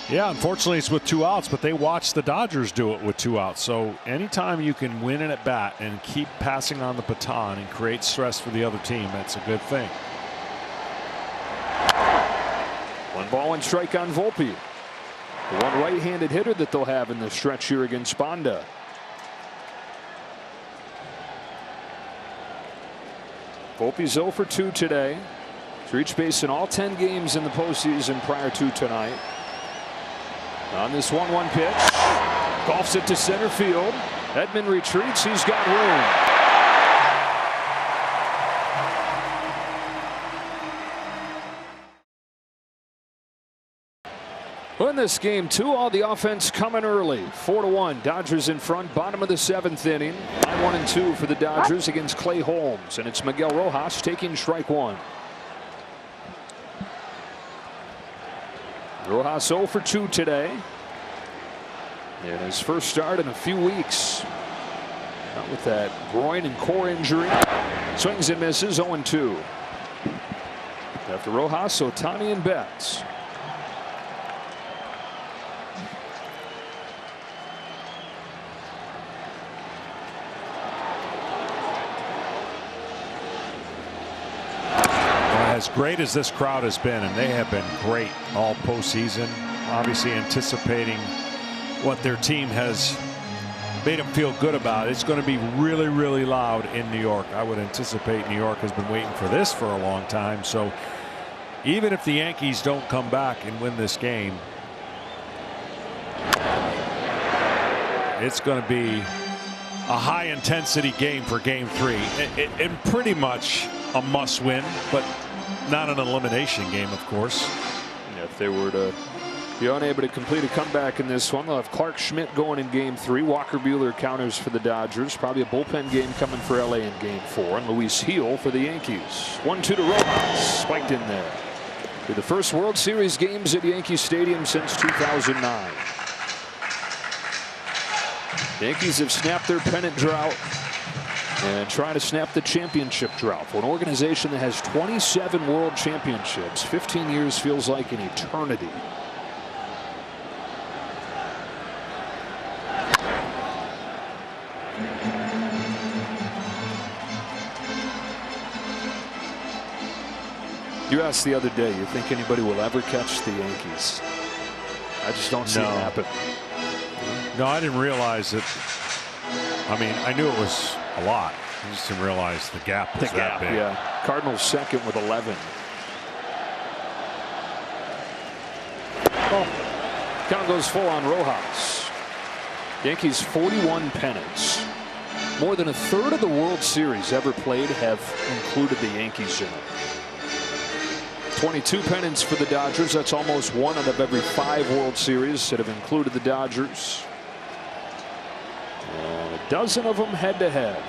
B: Yeah, unfortunately it's with 2 outs, but they watched the Dodgers do it with 2 outs. So anytime you can win an at bat and keep passing on the baton and create stress for the other team, that's a good thing.
A: 1 ball and strike on Volpe. The one right-handed hitter that they'll have in the stretch here against Bonda. Volpe's 0 for 2 today. He's reached base in all 10 games in the postseason prior to tonight. On this 1-1 pitch, golfs it to center field. Edman retreats. He's got room. In this game, 2, all the offense coming early. 4-1. Dodgers in front. Bottom of the 7th inning. 1-2 for the Dodgers against Clay Holmes, and it's Miguel Rojas taking strike 1. Rojas 0 for 2 today. And his first start in a few weeks. Not with that groin and core injury. Swings and misses. 0-2. After Rojas, Ohtani and Betts.
B: As great as this crowd has been, and they have been great all postseason, obviously anticipating what their team has made them feel good about. It's going to be really, really loud in New York. I would anticipate New York has been waiting for this for a long time. So even if the Yankees don't come back and win this game, it's going to be a high intensity game for game 3. And pretty much a must win, but not an elimination game, of course.
A: If they were to be unable to complete a comeback in this one, they'll have Clark Schmidt going in game 3. Walker Buehler counters for the Dodgers. Probably a bullpen game coming for LA in game 4. And Luis Gil for the Yankees. 1-2 to Rojas. Spiked in there. Be the first World Series games at Yankee Stadium since 2009. Yankees have snapped their pennant drought and trying to snap the championship drought. For an organization that has 27 world championships, 15 years feels like an eternity. You asked the other day, you think anybody will ever catch the Yankees? I just don't see it happen.
B: No, I didn't realize it. I mean, I knew it was a lot. I just didn't realize the gap was that big.
A: Yeah. Cardinals second with 11. Count goes full on Rojas. Yankees 41 pennants. More than a third of the World Series ever played have included the Yankees in it. 22 pennants for the Dodgers. That's almost 1 out of every 5 World Series that have included the Dodgers. And a dozen of them head-to-head.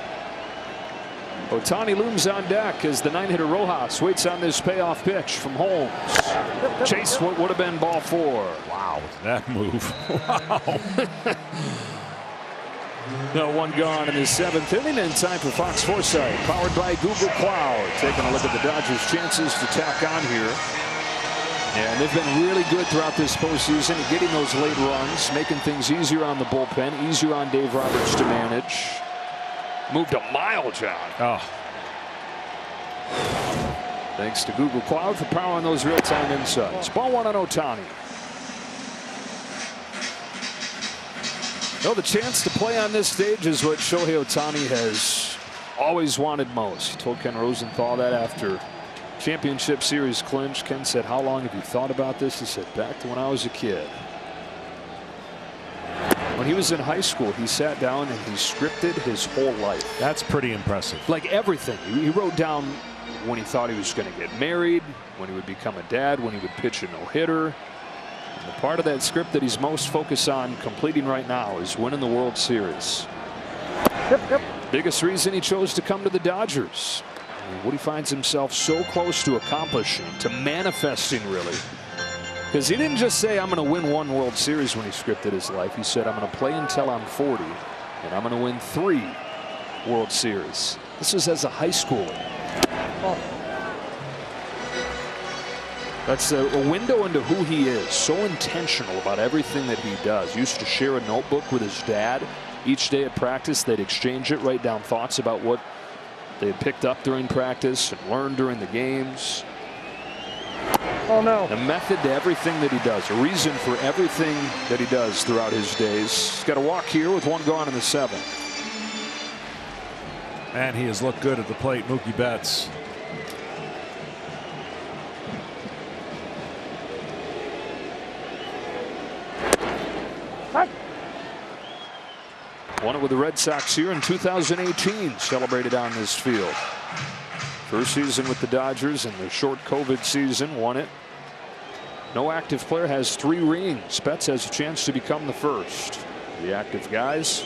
A: Ohtani looms on deck as the 9-hitter Rojas waits on this payoff pitch from Holmes. Chase what would have been ball 4.
B: Wow, that move. Wow.
A: No one gone in the 7th inning, and time for Fox Foresight, powered by Google Cloud. Taking a look at the Dodgers' chances to tack on here. And they've been really good throughout this postseason at getting those late runs, making things easier on the bullpen, easier on Dave Roberts to manage. Moved a mile, John.
B: Oh.
A: Thanks to Google Cloud for powering those real-time insights. Ball 1 on Ohtani. Well, the chance to play on this stage is what Shohei Ohtani has always wanted most. He told Ken Rosenthal that after championship series clinch. Ken said, "How long have you thought about this?" He said, "Back to when I was a kid." When he was in high school, he sat down and he scripted his whole life.
B: That's pretty impressive.
A: Like everything. He wrote down when he thought he was going to get married, when he would become a dad, when he would pitch a no-hitter. The part of that script that he's most focused on completing right now is winning the World Series. Biggest reason he chose to come to the Dodgers. What he finds himself so close to accomplishing, to manifesting really. Because he didn't just say, "I'm going to win 1 World Series" when he scripted his life. He said, "I'm going to play until I'm 40, and I'm going to win 3 World Series." This was as a high schooler. That's a window into who he is. So intentional about everything that he does. Used to share a notebook with his dad. Each day at practice, they'd exchange it, write down thoughts about what they had picked up during practice and learned during the games.
H: Oh, no.
A: A method to everything that he does. A reason for everything that he does throughout his days. He's got a walk here with 1 gone in the 7th.
B: And he has looked good at the plate, Mookie Betts.
A: Won it with the Red Sox here in 2018. Celebrated on this field. First season with the Dodgers in the short COVID season. Won it. No active player has 3 rings. Betts has a chance to become the first. The active guys.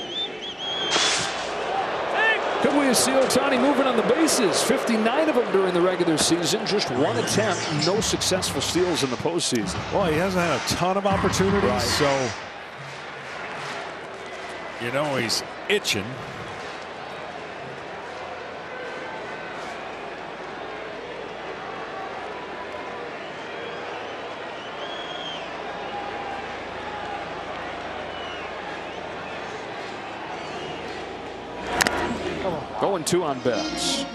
A: Could we see Ohtani moving on the bases? 59 of them during the regular season. Just 1 attempt. No successful steals in the postseason.
B: Well, he hasn't had a ton of opportunities,
A: Right.
B: so you know he's itching.
A: Going 2 on Betts.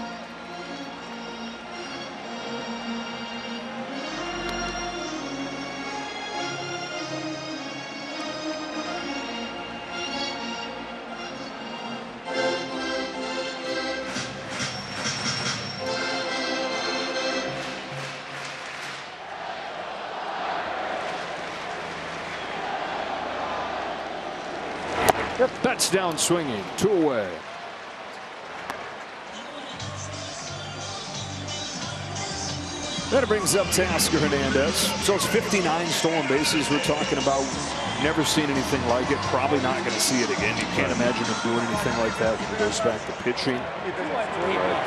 A: Betts down swinging. 2 away. That brings up Teoscar Hernandez. So it's 59 stolen bases we're talking about. Never seen anything like it. Probably not going to see it again. You can't imagine him doing anything like that when he goes back to pitching.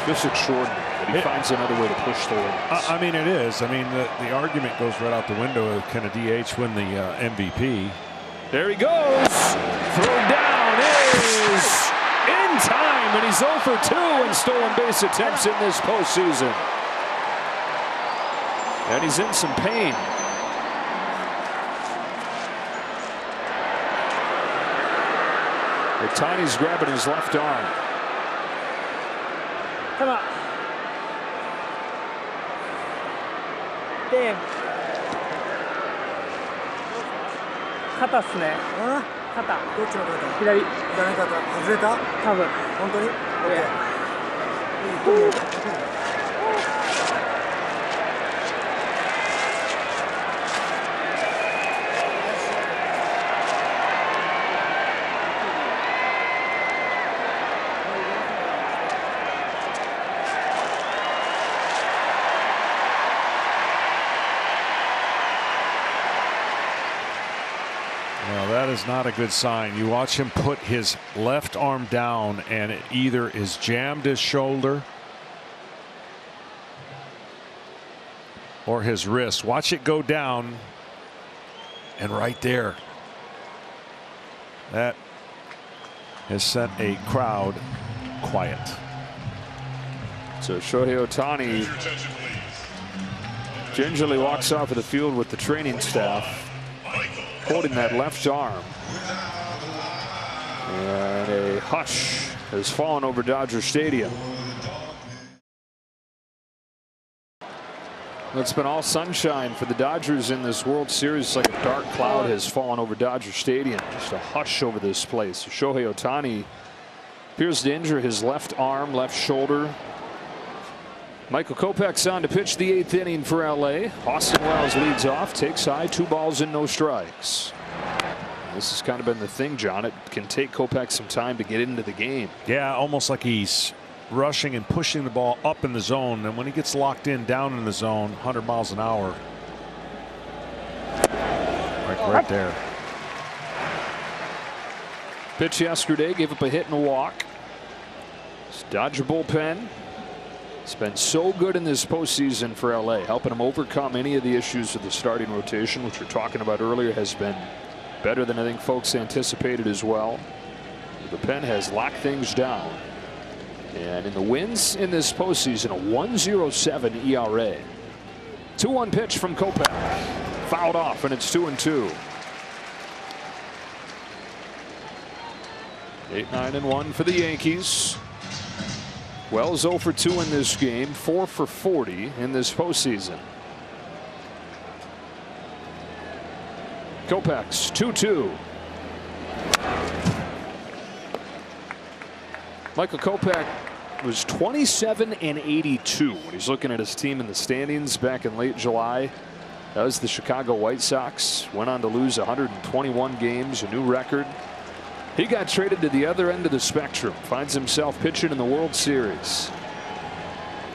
A: Just extraordinary. But he finds another way to push the lanes.
B: I mean, it is. I mean, the argument goes right out the window. Can a DH win the MVP?
A: There he goes. Throw down is in time, and he's 0 for 2 in stolen base attempts in this postseason. And he's in some pain. Ohtani's grabbing his left arm.
H: Come on. Damn. 肩っすね。肩。どっちの肩？左。左肩。外れた？多分。本当に？
B: That is not a good sign. You watch him put his left arm down, and it either is jammed his shoulder or his wrist. Watch it go down, and right there, that has sent a crowd quiet.
A: So Shohei Ohtani gingerly walks off of the field with the training staff, holding that left arm. And a hush has fallen over Dodger Stadium. It's been all sunshine for the Dodgers in this World Series. Like a dark cloud has fallen over Dodger Stadium. Just a hush over this place. Shohei Ohtani appears to injure his left arm, left shoulder. Michael Kopech's on to pitch the 8th inning for LA. Austin Wells leads off, takes high, 2 balls and no strikes. This has kind of been the thing, John. It can take Kopech some time to get into the game.
B: Yeah, almost like he's rushing and pushing the ball up in the zone, and when he gets locked in down in the zone, 100 miles an hour. Right there.
A: Pitch yesterday, gave up a hit and a walk. This Dodger bullpen, it's been so good in this postseason for LA, helping them overcome any of the issues with the starting rotation, which we were talking about earlier, has been better than I think folks anticipated as well. The pen has locked things down. And in the wins in this postseason, a 1.07 ERA. 2-1 pitch from Kopech. Fouled off, and it's 2-2. 8-9-1 for the Yankees. Wells 0 for 2 in this game, 4 for 40 in this postseason. Kopech's 2-2. Michael Kopech was 27-82 when he's looking at his team in the standings back in late July. That was the Chicago White Sox. Went on to lose 121 games, a new record. He got traded to the other end of the spectrum. Finds himself pitching in the World Series.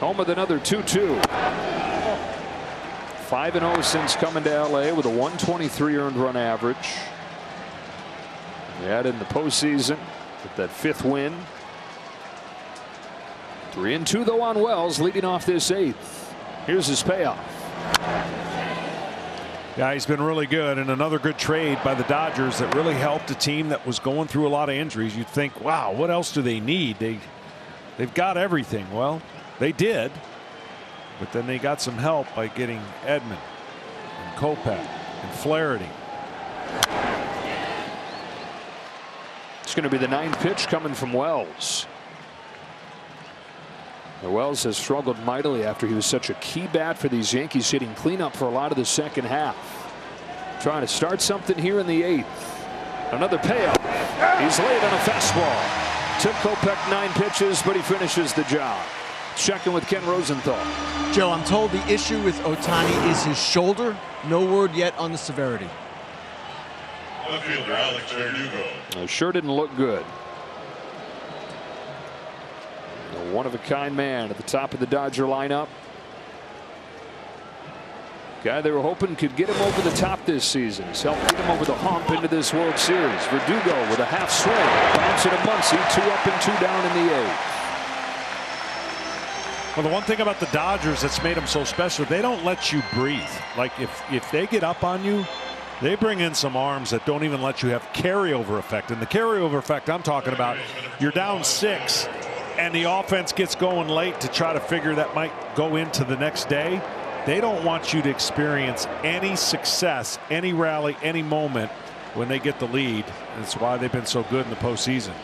A: Home with another 2-2. 5-0 since coming to LA with a 123 earned run average. They had in the postseason with that 5th win. 3-2 though on Wells, leading off this 8th. Here's his payoff.
B: Yeah, he's been really good, and another good trade by the Dodgers that really helped a team that was going through a lot of injuries. You'd think, wow, what else do they need? They've got everything. Well, they did, but then they got some help by getting Edman and Kopech and Flaherty.
A: It's going to be the 9th pitch coming from Wells. Wells has struggled mightily after he was such a key bat for these Yankees, hitting cleanup for a lot of the second half. Trying to start something here in the 8th. Another payoff. He's late on a fastball. Took Kopech 9 pitches, but he finishes the job. Checking with Ken Rosenthal.
E: Joe, I'm told the issue with Ohtani is his shoulder. No word yet on the severity.
D: Left fielder Alex Verdugo.
A: Sure didn't look good. A one-of-a-kind man at the top of the Dodger lineup. Guy they were hoping could get him over the top this season. He's helped get him over the hump into this World Series. Verdugo with a half swing. Bounce it to Muncy. 2 up and 2 down in the 8th.
B: Well, the one thing about the Dodgers that's made them so special, they don't let you breathe. Like if they get up on you, they bring in some arms that don't even let you have carryover effect. And the carryover effect I'm talking about, you're down 6. And the offense gets going late to try to figure that might go into the next day. They don't want you to experience any success, any rally, any moment when they get the lead. That's why they've been so good in the postseason.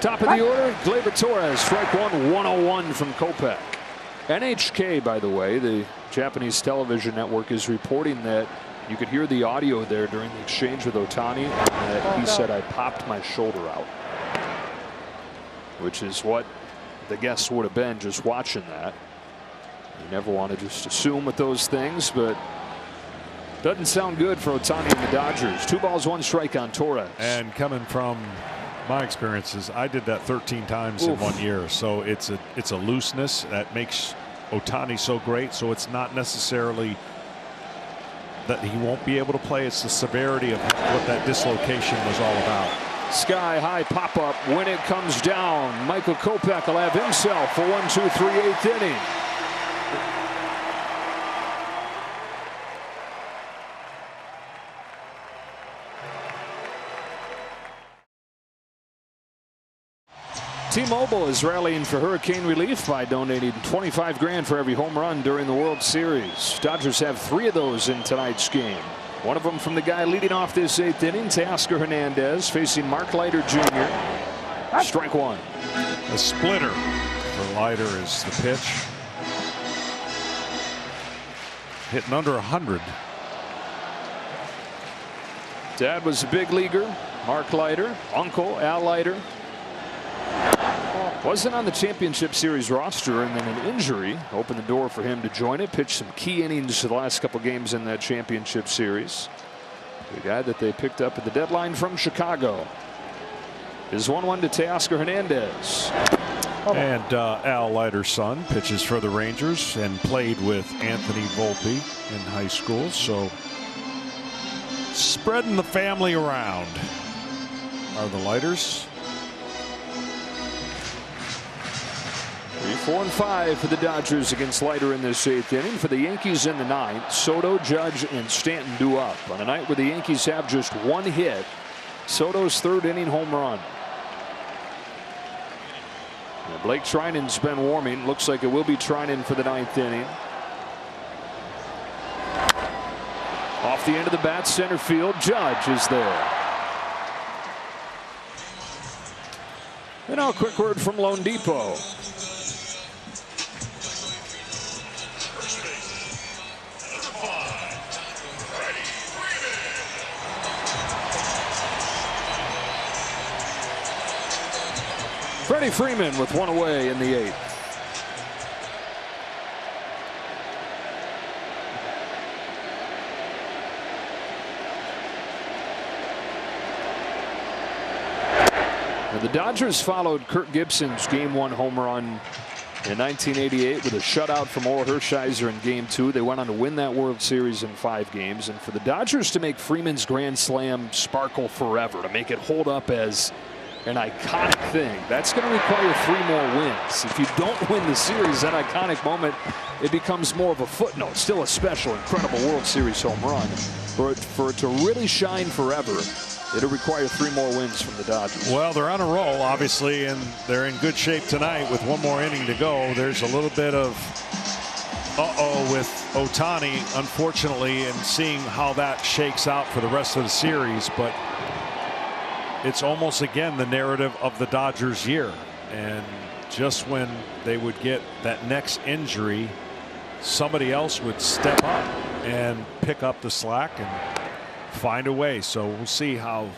A: Top of the order, Gleyber Torres, strike 1, 101 from Kopech. NHK, by the way, the Japanese television network, is reporting that you could hear the audio there during the exchange with Ohtani. And he said, "I popped my shoulder out," which is what the guess would have been just watching that. You never want to just assume with those things, but doesn't sound good for Ohtani and the Dodgers. 2 balls, 1 strike on Torres.
B: And coming from my experiences, I did that 13 times in 1 year. So it's a looseness that makes Ohtani so great. So it's not necessarily that he won't be able to play. It's the severity of what that dislocation was all about.
A: Sky high pop up when it comes down. Michael Kopech will have himself a 1-2-3 8th inning. T-Mobile is rallying for hurricane relief by donating $25 grand for every home run during the World Series. Dodgers have 3 of those in tonight's game. One of them from the guy leading off this 8th inning, Teoscar Hernandez, facing Mark Leiter Jr. Strike 1.
B: A splitter for Leiter is the pitch. Hitting under 100.
A: Dad was a big leaguer, Mark Leiter. Uncle Al Leiter wasn't on the championship series roster, and then an injury opened the door for him to join it. Pitched some key innings the last couple games in that championship series. The guy that they picked up at the deadline from Chicago is 1-1 to Teoscar Hernandez.
B: And Al Leiter's son pitches for the Rangers and played with Anthony Volpe in high school, so spreading the family around are the Leiters.
A: 3, 4, and 5 for the Dodgers against Leiter in this 8th inning. For the Yankees in the 9th, Soto, Judge, and Stanton due up on a night where the Yankees have just 1 hit. Soto's 3rd inning home run. Now Blake Trinan's been warming. Looks like it will be Trinan for the 9th inning. Off the end of the bat, center field, Judge is there. And now a quick word from Lone Depot. Freddie Freeman with 1 away in the 8th. Now the Dodgers followed Kirk Gibson's Game 1 home run in 1988 with a shutout from Orel Hershiser in Game 2. They went on to win that World Series in 5 games. And for the Dodgers to make Freeman's grand slam sparkle forever, to make it hold up as an iconic thing, that's going to require 3 more wins. If you don't win the series, that iconic moment, it becomes more of a footnote. Still a special, incredible World Series home run. For it to really shine forever, it'll require 3 more wins from the Dodgers.
B: Well, they're on a roll, obviously, and they're in good shape tonight with 1 more inning to go. There's a little bit of with Ohtani, unfortunately, and seeing how that shakes out for the rest of the series. But it's almost again the narrative of the Dodgers year, and just when they would get that next injury, somebody else would step up and pick up the slack and find a way. So we'll see how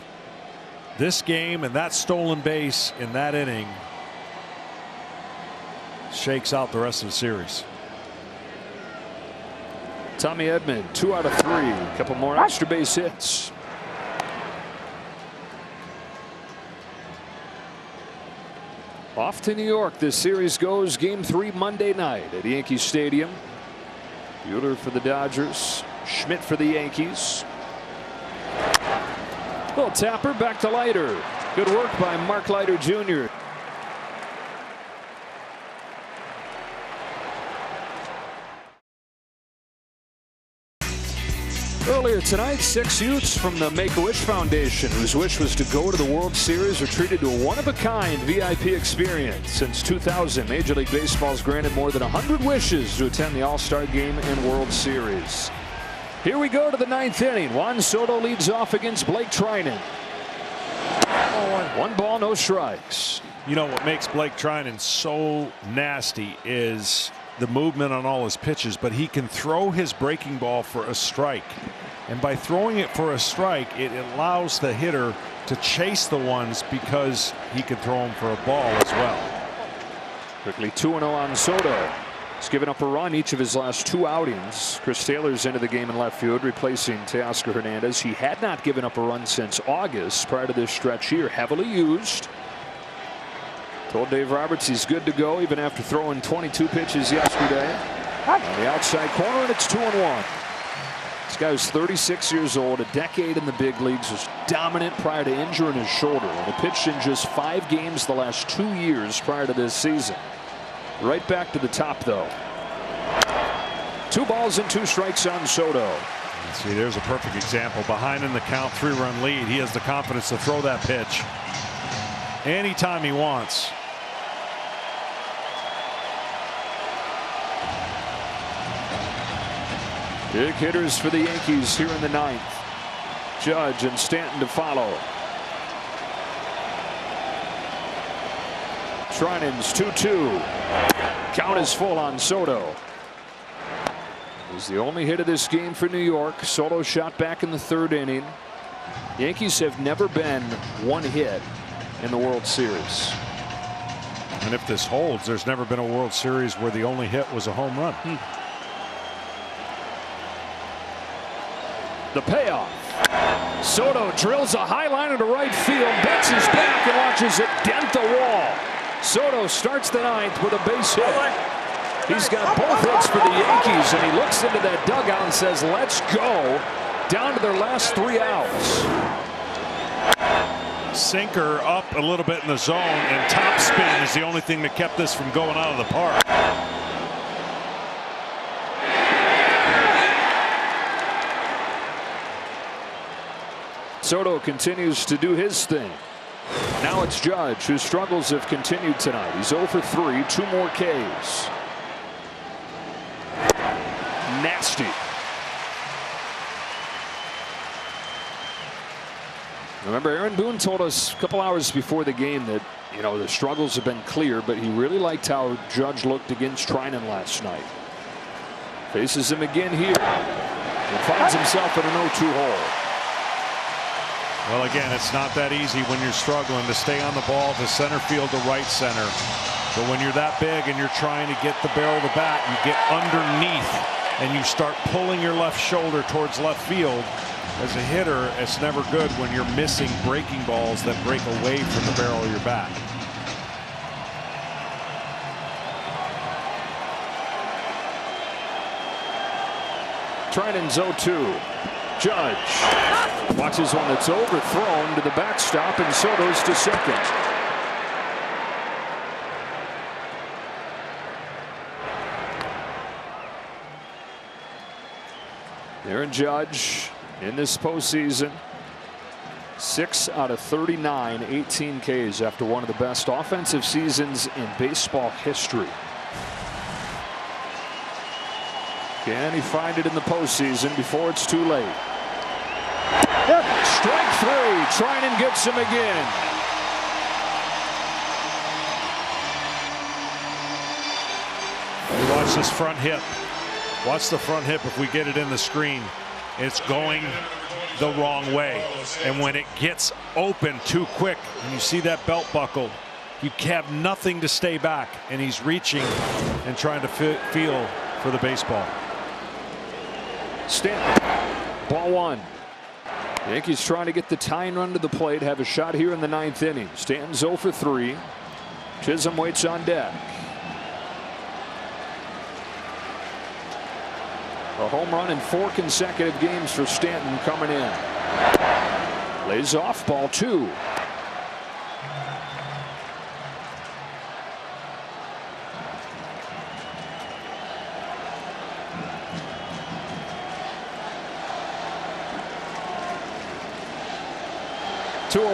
B: this game and that stolen base in that inning shakes out the rest of the series.
A: Tommy Edman, 2 out of 3, a couple more extra base hits. Off to New York. This series goes Game 3 Monday night at Yankee Stadium. Buehler for the Dodgers, Schmidt for the Yankees. Little tapper back to Leiter. Good work by Mark Leiter Jr. Earlier tonight, 6 youths from the Make-A-Wish Foundation, whose wish was to go to the World Series, were treated to a one-of-a-kind VIP experience. Since 2000, Major League Baseball's granted more than 100 wishes to attend the All-Star Game and World Series. Here we go to the 9th inning. Juan Soto leads off against Blake Trinan. 1 ball, no strikes.
B: You know what makes Blake Trinan so nasty is the movement on all his pitches, but he can throw his breaking ball for a strike, and by throwing it for a strike, it allows the hitter to chase the ones because he can throw them for a ball as well.
A: Quickly 2-0 on Soto. He's given up a run each of his last 2 outings. Chris Taylor's into the game in left field, replacing Teoscar Hernandez. He had not given up a run since August prior to this stretch here. Heavily used. Told Dave Roberts he's good to go even after throwing 22 pitches yesterday. On the outside corner, and it's 2-1. This guy was 36 years old, a decade in the big leagues, was dominant prior to injuring his shoulder, and he pitched in just 5 games the last 2 years prior to this season. Right back to the top, though. 2 balls and 2 strikes on Soto.
B: See, there's a perfect example. Behind in the count, 3-run lead. He has the confidence to throw that pitch anytime he wants.
A: Big hitters for the Yankees here in the ninth. Judge and Stanton to follow. Trinan's 2-2. Count is full on Soto. He's the only hit of this game for New York. Soto shot back in the third inning. Yankees have never been one hit in the World Series.
B: And if this holds, there's never been a World Series where the only hit was a home run.
A: The payoff. Soto drills a high line into right field, bets his back and watches it dent the wall. Soto starts the ninth with a base hit. He's got both hits for the Yankees, and he looks into that dugout and says, let's go, down to their last 3 outs.
B: Sinker up a little bit in the zone, and top spin is the only thing that kept this from going out of the park.
A: Soto continues to do his thing. Now it's Judge, whose struggles have continued tonight. He's 0 for 3, 2 more Ks. Nasty. Remember, Aaron Boone told us a couple hours before the game that, you know, the struggles have been clear, but he really liked how Judge looked against Trinan last night. Faces him again here and finds himself in an 0-2 hole.
B: Well, again, it's not that easy when you're struggling to stay on the ball to center field to right center. But when you're that big and you're trying to get the barrel of the bat, you get underneath and you start pulling your left shoulder towards left field. As a hitter, it's never good when you're missing breaking balls that break away from the barrel of your bat.
A: Trinan's 0-2. Judge watches one that's overthrown to the backstop, and Soto's to second. Aaron Judge in this postseason, 6 out of 39, 18 Ks after one of the best offensive seasons in baseball history. Can he find it in the postseason before it's too late? Strike 3. Trinan gets him again.
B: Watch this front hip. Watch the front hip. If we get it in the screen, it's going the wrong way. And when it gets open too quick, and you see that belt buckle, you have nothing to stay back. And he's reaching and trying to feel for the baseball.
A: Stanton, ball 1. Yankees trying to get the tying run to the plate, have a shot here in the 9th inning. Stanton's 0 for 3. Chisholm waits on deck. A home run in 4 consecutive games for Stanton coming in. Lays off, ball 2.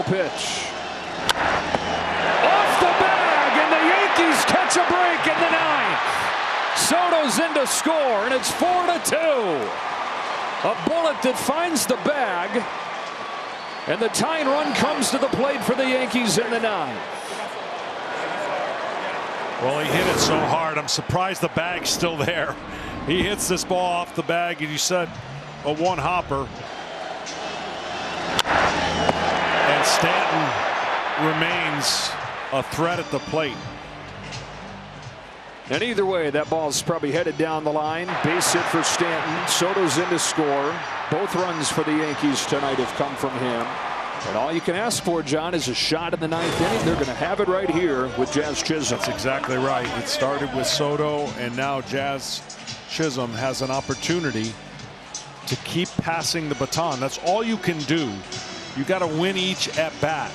A: Pitch. Off the bag, and the Yankees catch a break in the 9th. Soto's in to score, and it's 4-2. A bullet that finds the bag, and the tying run comes to the plate for the Yankees in the 9th.
B: Well, he hit it so hard, I'm surprised the bag's still there. He hits this ball off the bag, and you said a one-hopper. And Stanton remains a threat at the plate.
A: And either way, that ball's probably headed down the line. Base hit for Stanton. Soto's in to score. Both runs for the Yankees tonight have come from him. And all you can ask for, John, is a shot in the 9th inning. They're going to have it right here with Jazz Chisholm.
B: That's exactly right. It started with Soto, and now Jazz Chisholm has an opportunity to keep passing the baton. That's all you can do. You got to win each at bat.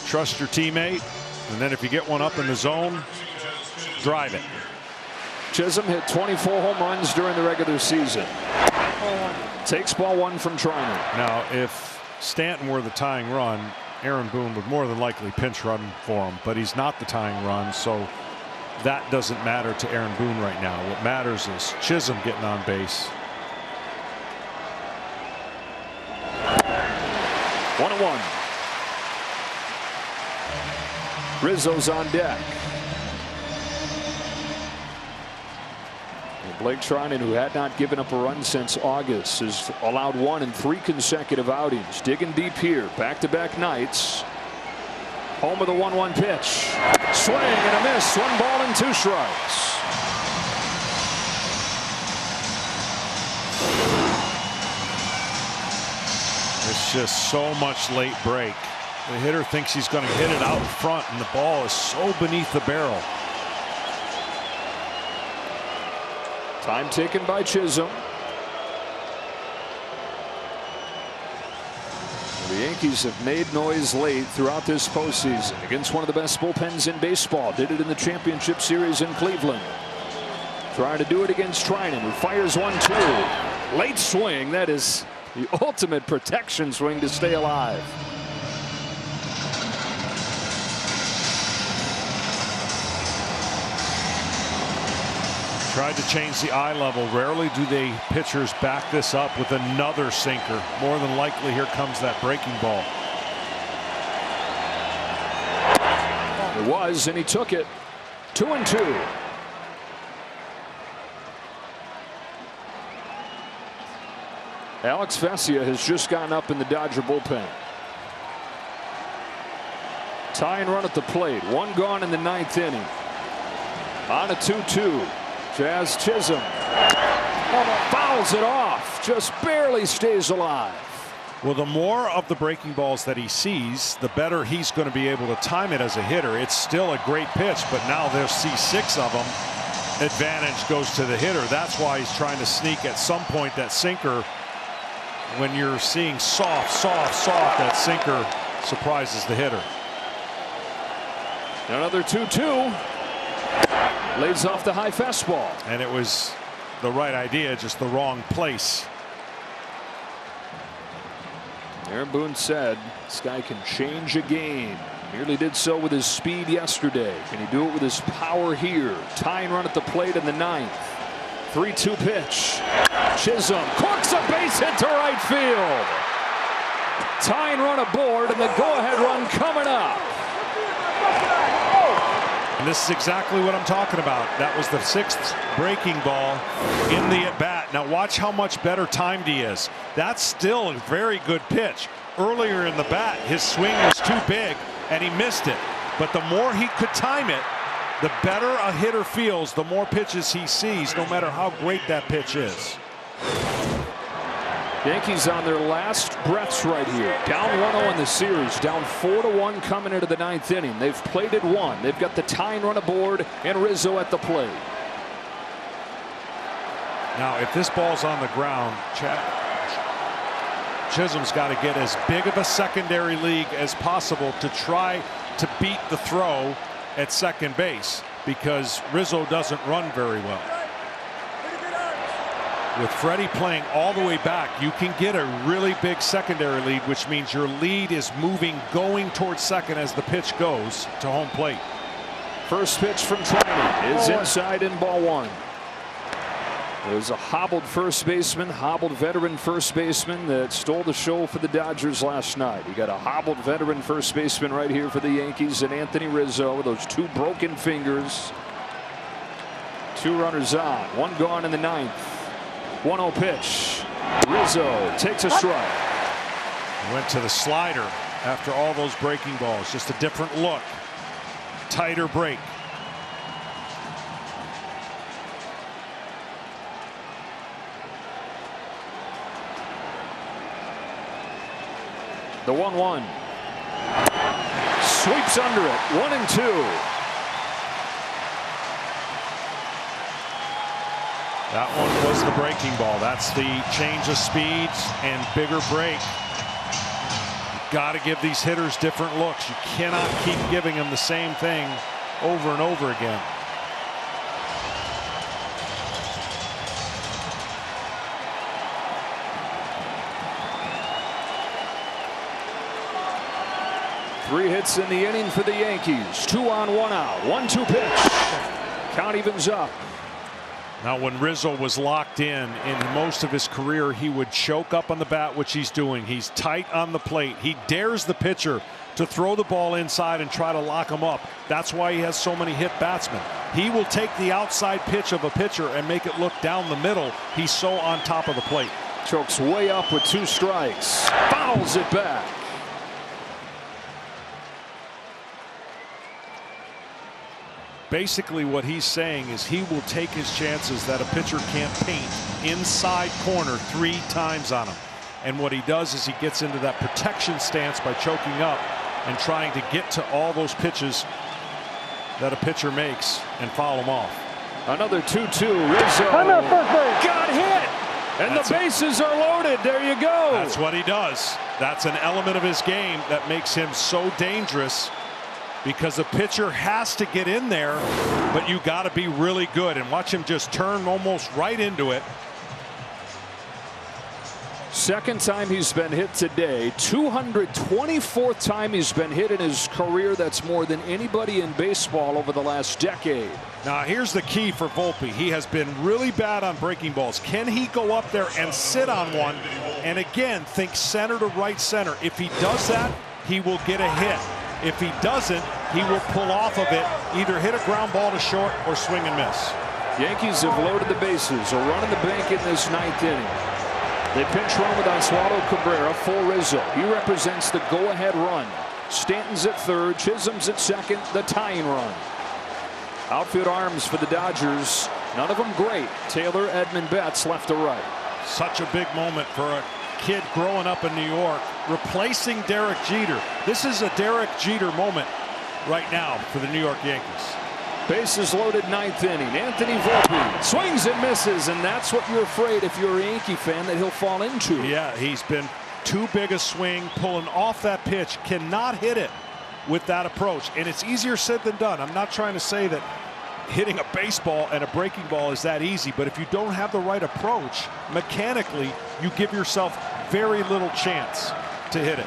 B: Trust your teammate, and then if you get one up in the zone, drive it.
A: Chisholm hit 24 home runs during the regular season. Takes ball 1 from Trinan.
B: Now, if Stanton were the tying run, Aaron Boone would more than likely pinch run for him, but he's not the tying run, so that doesn't matter to Aaron Boone right now. What matters is Chisholm getting on base.
A: 1-1. Rizzo's on deck. And Blake Treinen, who had not given up a run since August, has allowed 1 in 3 consecutive outings. Digging deep here. Back-to-back nights. Home of the 1-1 pitch. Swing and a miss. 1 ball and 2 strikes.
B: It's just so much late break. The hitter thinks he's going to hit it out front, and the ball is so beneath the barrel.
A: Time taken by Chisholm. The Yankees have made noise late throughout this postseason against one of the best bullpens in baseball. Did it in the championship series in Cleveland. Trying to do it against Treinen, who fires 1-2. Late swing. That is the ultimate protection swing to stay alive.
B: Tried to change the eye level. Rarely do they pitchers back this up with another sinker. More than likely, here comes that breaking ball.
A: It was, and he took it. 2-2. Alex Vesia has just gotten up in the Dodger bullpen. Tying run at the plate. 1 gone in the 9th inning. On a 2-2. Jazz Chisholm fouls it off. Just barely stays alive.
B: Well, the more of the breaking balls that he sees, the better he's going to be able to time it as a hitter. It's still a great pitch, but now they'll see 6 of them. Advantage goes to the hitter. That's why he's trying to sneak at some point that sinker. When you're seeing soft, that sinker surprises the hitter.
A: Another 2-2. Lays off the high fastball.
B: And it was the right idea, just the wrong place.
A: Aaron Boone said this guy can change a game. Nearly did so with his speed yesterday. Can he do it with his power here? Tying run at the plate in the 9th. 3-2 pitch. Chisholm corks a base hit to right field. Tying run aboard, and the go-ahead run coming up.
B: And this is exactly what I'm talking about. That was the 6th breaking ball in the at-bat. Now watch how much better timed he is. That's still a very good pitch. Earlier in the bat, his swing was too big, and he missed it. But the more he could time it, the better a hitter feels, the more pitches he sees, no matter how great that pitch is.
A: Yankees on their last breaths right here. Down 1-0 in the series. Down 4-1 coming into the 9th inning. They've played it 1. They've got the tying run aboard and Rizzo at the plate.
B: Now, if this ball's on the ground, Chisholm's got to get as big of a secondary league as possible to try to beat the throw at second base, because Rizzo doesn't run very well. With Freddie playing all the way back, you can get a really big secondary lead, which means your lead is moving, going towards second as the pitch goes to home plate.
A: First pitch from Treinen is inside in ball 1. There's a hobbled first baseman, hobbled veteran first baseman that stole the show for the Dodgers last night. You got a hobbled veteran first baseman right here for the Yankees, and Anthony Rizzo with those 2 broken fingers. 2 runners on, 1 gone in the 9th. 1-0 pitch. Rizzo takes a strike.
B: Went to the slider after all those breaking balls. Just a different look. Tighter break.
A: The 1-1. Sweeps under it. 1-2.
B: That one was the breaking ball. That's the change of speeds and bigger break. Got to give these hitters different looks. You cannot keep giving them the same thing over and over again.
A: Three hits in the inning for the Yankees. 2 on, 1 out. 1-2 pitch. Count evens up.
B: Now, when Rizzo was locked in most of his career, he would choke up on the bat, which he's doing. He's tight on the plate. He dares the pitcher to throw the ball inside and try to lock him up. That's why he has so many hit batsmen. He will take the outside pitch of a pitcher and make it look down the middle. He's so on top of the plate.
A: Chokes way up with 2 strikes. Fouls it back.
B: Basically what he's saying is he will take his chances that a pitcher can't paint inside corner 3 times on him. And what he does is he gets into that protection stance by choking up and trying to get to all those pitches that a pitcher makes and foul him off.
A: Another 2-2. Rizzo got hit. And the bases are loaded. There you go.
B: That's what he does. That's an element of his game that makes him so dangerous, because the pitcher has to get in there, but you got to be really good. And watch him just turn almost right into it.
A: Second time he's been hit today. 224th time he's been hit in his career. That's more than anybody in baseball over the last decade.
B: Now here's the key for Volpe. He has been really bad on breaking balls. Can he go up there and sit on one and again think center to right center? If he does that, he will get a hit. If he doesn't, he will pull off of it, either hit a ground ball to short or swing and miss.
A: Yankees have loaded the bases. A run in the bank in this 9th inning. They pinch run with Oswaldo Cabrera for Rizzo. He represents the go-ahead run. Stanton's at third, Chisholm's at second, the tying run. Outfield arms for the Dodgers, none of them great. Taylor, Edmund, Betts left to right.
B: Such a big moment for a kid growing up in New York, replacing Derek Jeter. This is a Derek Jeter moment right now for the New York Yankees.
A: Bases loaded, 9th inning. Anthony Volpe swings and misses, and that's what you're afraid if you're a Yankee fan that he'll fall into.
B: Yeah, he's been too big a swing, pulling off that pitch, cannot hit it with that approach. And it's easier said than done. I'm not trying to say that hitting a baseball and a breaking ball is that easy, but if you don't have the right approach, mechanically, you give yourself very little chance to hit it.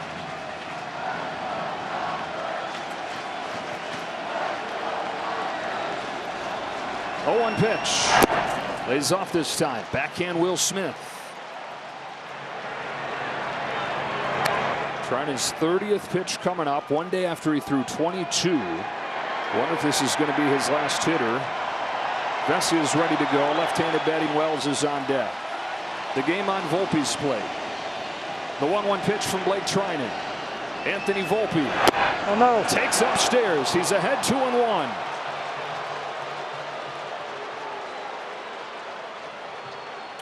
A: Oh, 1 pitch. Lays off this time. Backhand Will Smith. Trying his 30th pitch coming up, one day after he threw 22. Wonder if this is going to be his last hitter. Vesia is ready to go. Left-handed batting Wells is on deck. The game on Volpe's plate. The 1-1 pitch from Blake Trinan. Anthony Volpe takes upstairs. He's ahead 2-1.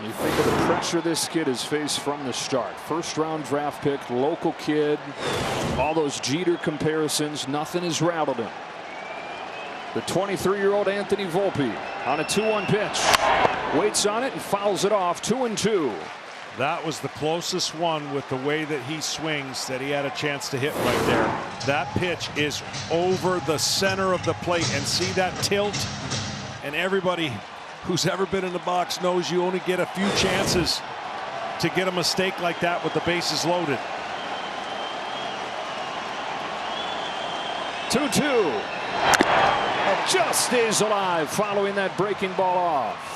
A: You think of the pressure this kid has faced from the start. First-round draft pick, local kid, all those Jeter comparisons, nothing has rattled him. The 23-year-old Anthony Volpe on a 2-1 pitch. Waits on it and fouls it off, 2-2.
B: That was the closest one with the way that he swings that he had a chance to hit right there. That pitch is over the center of the plate, and see that tilt? And everybody who's ever been in the box knows you only get a few chances to get a mistake like that with the bases loaded.
A: 2-2. Just stays alive following that breaking ball off.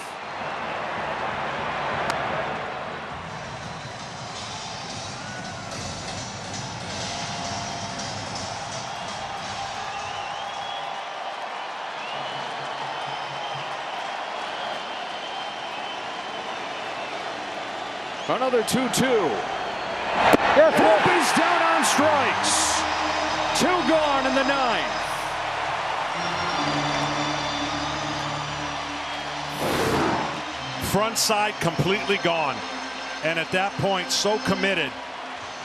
A: Another 2-2. Volpe's down on strikes. 2 gone in the 9th.
B: Front side completely gone. And at that point, so committed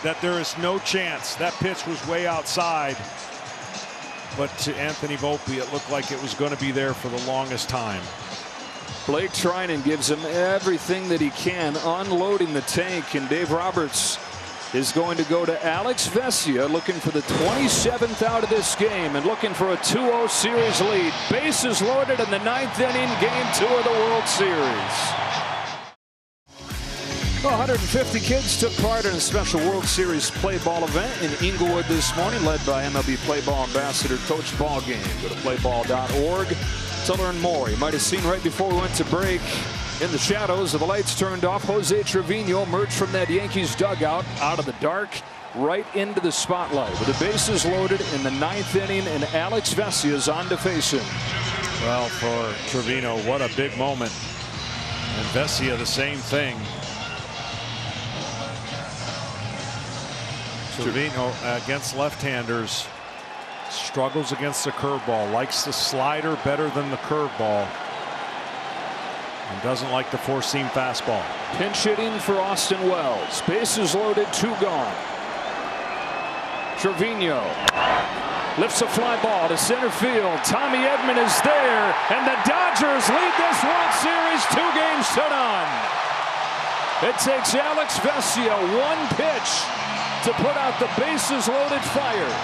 B: that there is no chance. That pitch was way outside. But to Anthony Volpe, it looked like it was going to be there for the longest time.
A: Blake Trinan gives him everything that he can, unloading the tank, and Dave Roberts is going to go to Alex Vesia, looking for the 27th out of this game and looking for a 2-0 series lead. Bases loaded in the 9th inning, game 2 of the World Series. 150 kids took part in a special World Series play ball event in Inglewood this morning, led by MLB play ball ambassador Coach Ballgame. Go to playball.org to learn more. You might have seen right before we went to break, in the shadows of the lights turned off, Jose Trevino emerged from that Yankees dugout out of the dark right into the spotlight with the bases loaded in the 9th inning, and Alex Vesia's on to face him.
B: Well, for Trevino, what a big moment. And Vesia, the same thing. Trevino against left-handers struggles against the curveball, likes the slider better than the curveball, and doesn't like the four-seam fastball.
A: Pinch hitting for Austin Wells. Bases loaded, 2 gone. Trevino lifts a fly ball to center field. Tommy Edman is there, and the Dodgers lead this World Series 2-0. It takes Alex Vesia 1 pitch to put out the bases loaded fire.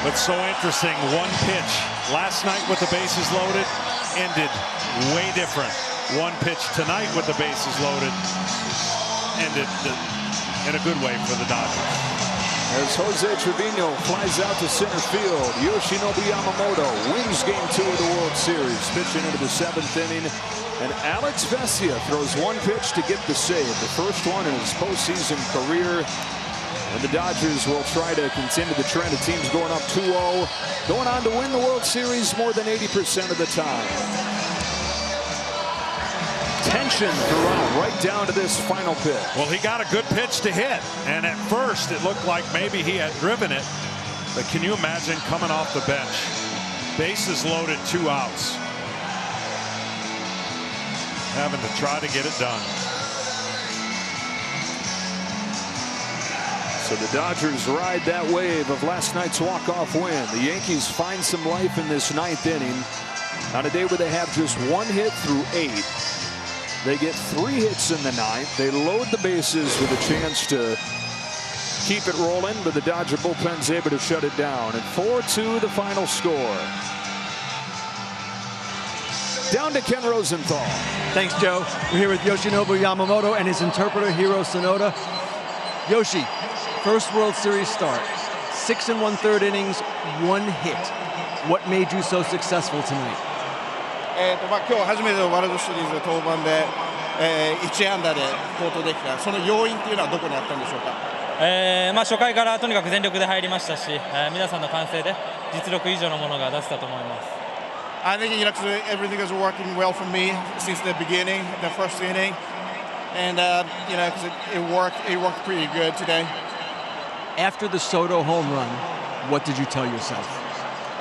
B: But so interesting, 1 pitch last night with the bases loaded ended way different. 1 pitch tonight with the bases loaded ended in a good way for the Dodgers.
A: As Jose Trevino flies out to center field, Yoshinobu Yamamoto wins Game 2 of the World Series, pitching into the 7th inning. And Alex Vesia throws 1 pitch to get the save, the first one in his postseason career. And the Dodgers will try to continue the trend of teams going up 2-0, going on to win the World Series more than 80% of the time. Tension throughout, right down to this final pitch.
B: Well, he got a good pitch to hit, and at first it looked like maybe he had driven it. But can you imagine coming off the bench, bases loaded, 2 outs, having to try to get it done.
A: So the Dodgers ride that wave of last night's walk-off win. The Yankees find some life in this 9th inning on a day where they have just 1 hit through 8. They get 3 hits in the 9th. They load the bases with a chance to keep it rolling, but the Dodger bullpen's able to shut it down. And 4-2 the final score. Down to Ken Rosenthal.
E: Thanks, Joe. We're here with Yoshinobu Yamamoto and his interpreter, Hiro Sonoda. Yoshi, first World Series start. 6 1/3 innings, 1 hit. What made you so successful tonight?
I: 今日初めてのワールドシリーズ登板で、1安打で好投できた、その要因っていうのはどこにあったんでしょうか。
J: 初回からとにかく全力で入りましたし、皆さんの歓声で実力以上のものが出せたと思います。
I: I think everything is working well for me since the beginning, the first inning, and because it worked pretty good today.
E: After the Soto home run, what did you tell yourself?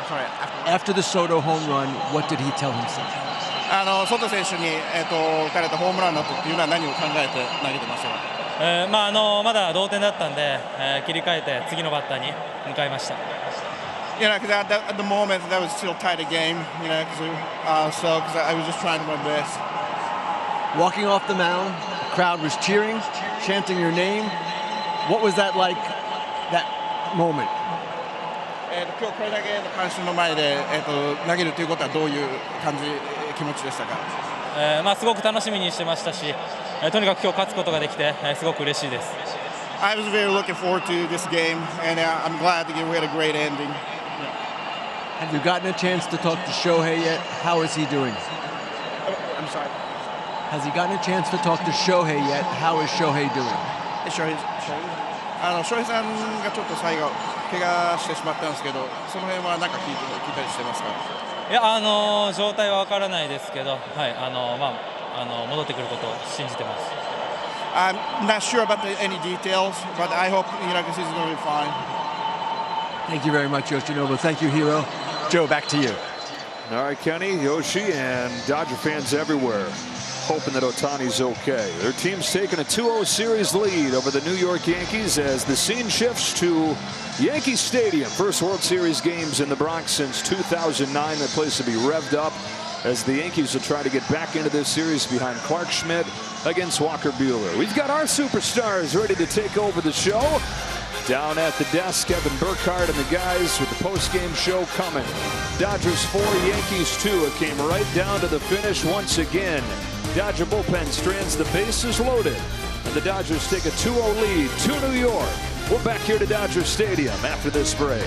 I: Sorry.
E: After the Soto home run, what did he tell himself?
I: ソト選手に打たれたホームランの後っていうのは何を考えて投げてましたか。
J: まだ同点だったんで、切り替えて次のバッターに向かいました。
I: Because at the moment that was still tight a game, because I was just trying my best.
E: Walking off the mound, the crowd was cheering, chanting your name. What was that like? That moment.
I: 今日これだけの観衆の前で投げるということはどういう気持ちでしたか。
J: すごく楽しみにしてましたし、とにかく今日勝つことができてすごく嬉しいです。
I: I was very looking forward to this game, and I'm glad that we had a great ending.
E: Have you gotten a chance to talk to Shohei yet? How is he doing?
I: I'm sorry.
E: Has he gotten a chance to talk to Shohei yet? How is Shohei doing?
I: Shohei さんがちょっと最後怪我してしまったんですけど、その辺は何か聞いたりしてますか。
J: いや状態はわからないですけど、はい戻ってくることを信じてます。
I: I'm not sure about any details, but I hope he's going to be fine.
E: Thank you very much, Yoshinobu. Thank you, Hiro. Joe, back to you.
A: All right, Kenny, Yoshi, and Dodger fans everywhere hoping that Ohtani's okay. Their team's taking a 2-0 series lead over the New York Yankees as the scene shifts to Yankee Stadium. First World Series games in the Bronx since 2009. The place will be revved up as the Yankees will try to get back into this series behind Clark Schmidt against Walker Buehler. We've got our superstars ready to take over the show. Down at the desk, Kevin Burkhardt and the guys with the post-game show coming. Dodgers 4, Yankees 2. It came right down to the finish once again. Dodger bullpen strands the bases loaded, and the Dodgers take a 2-0 lead to New York. We're back here to Dodger Stadium after this break.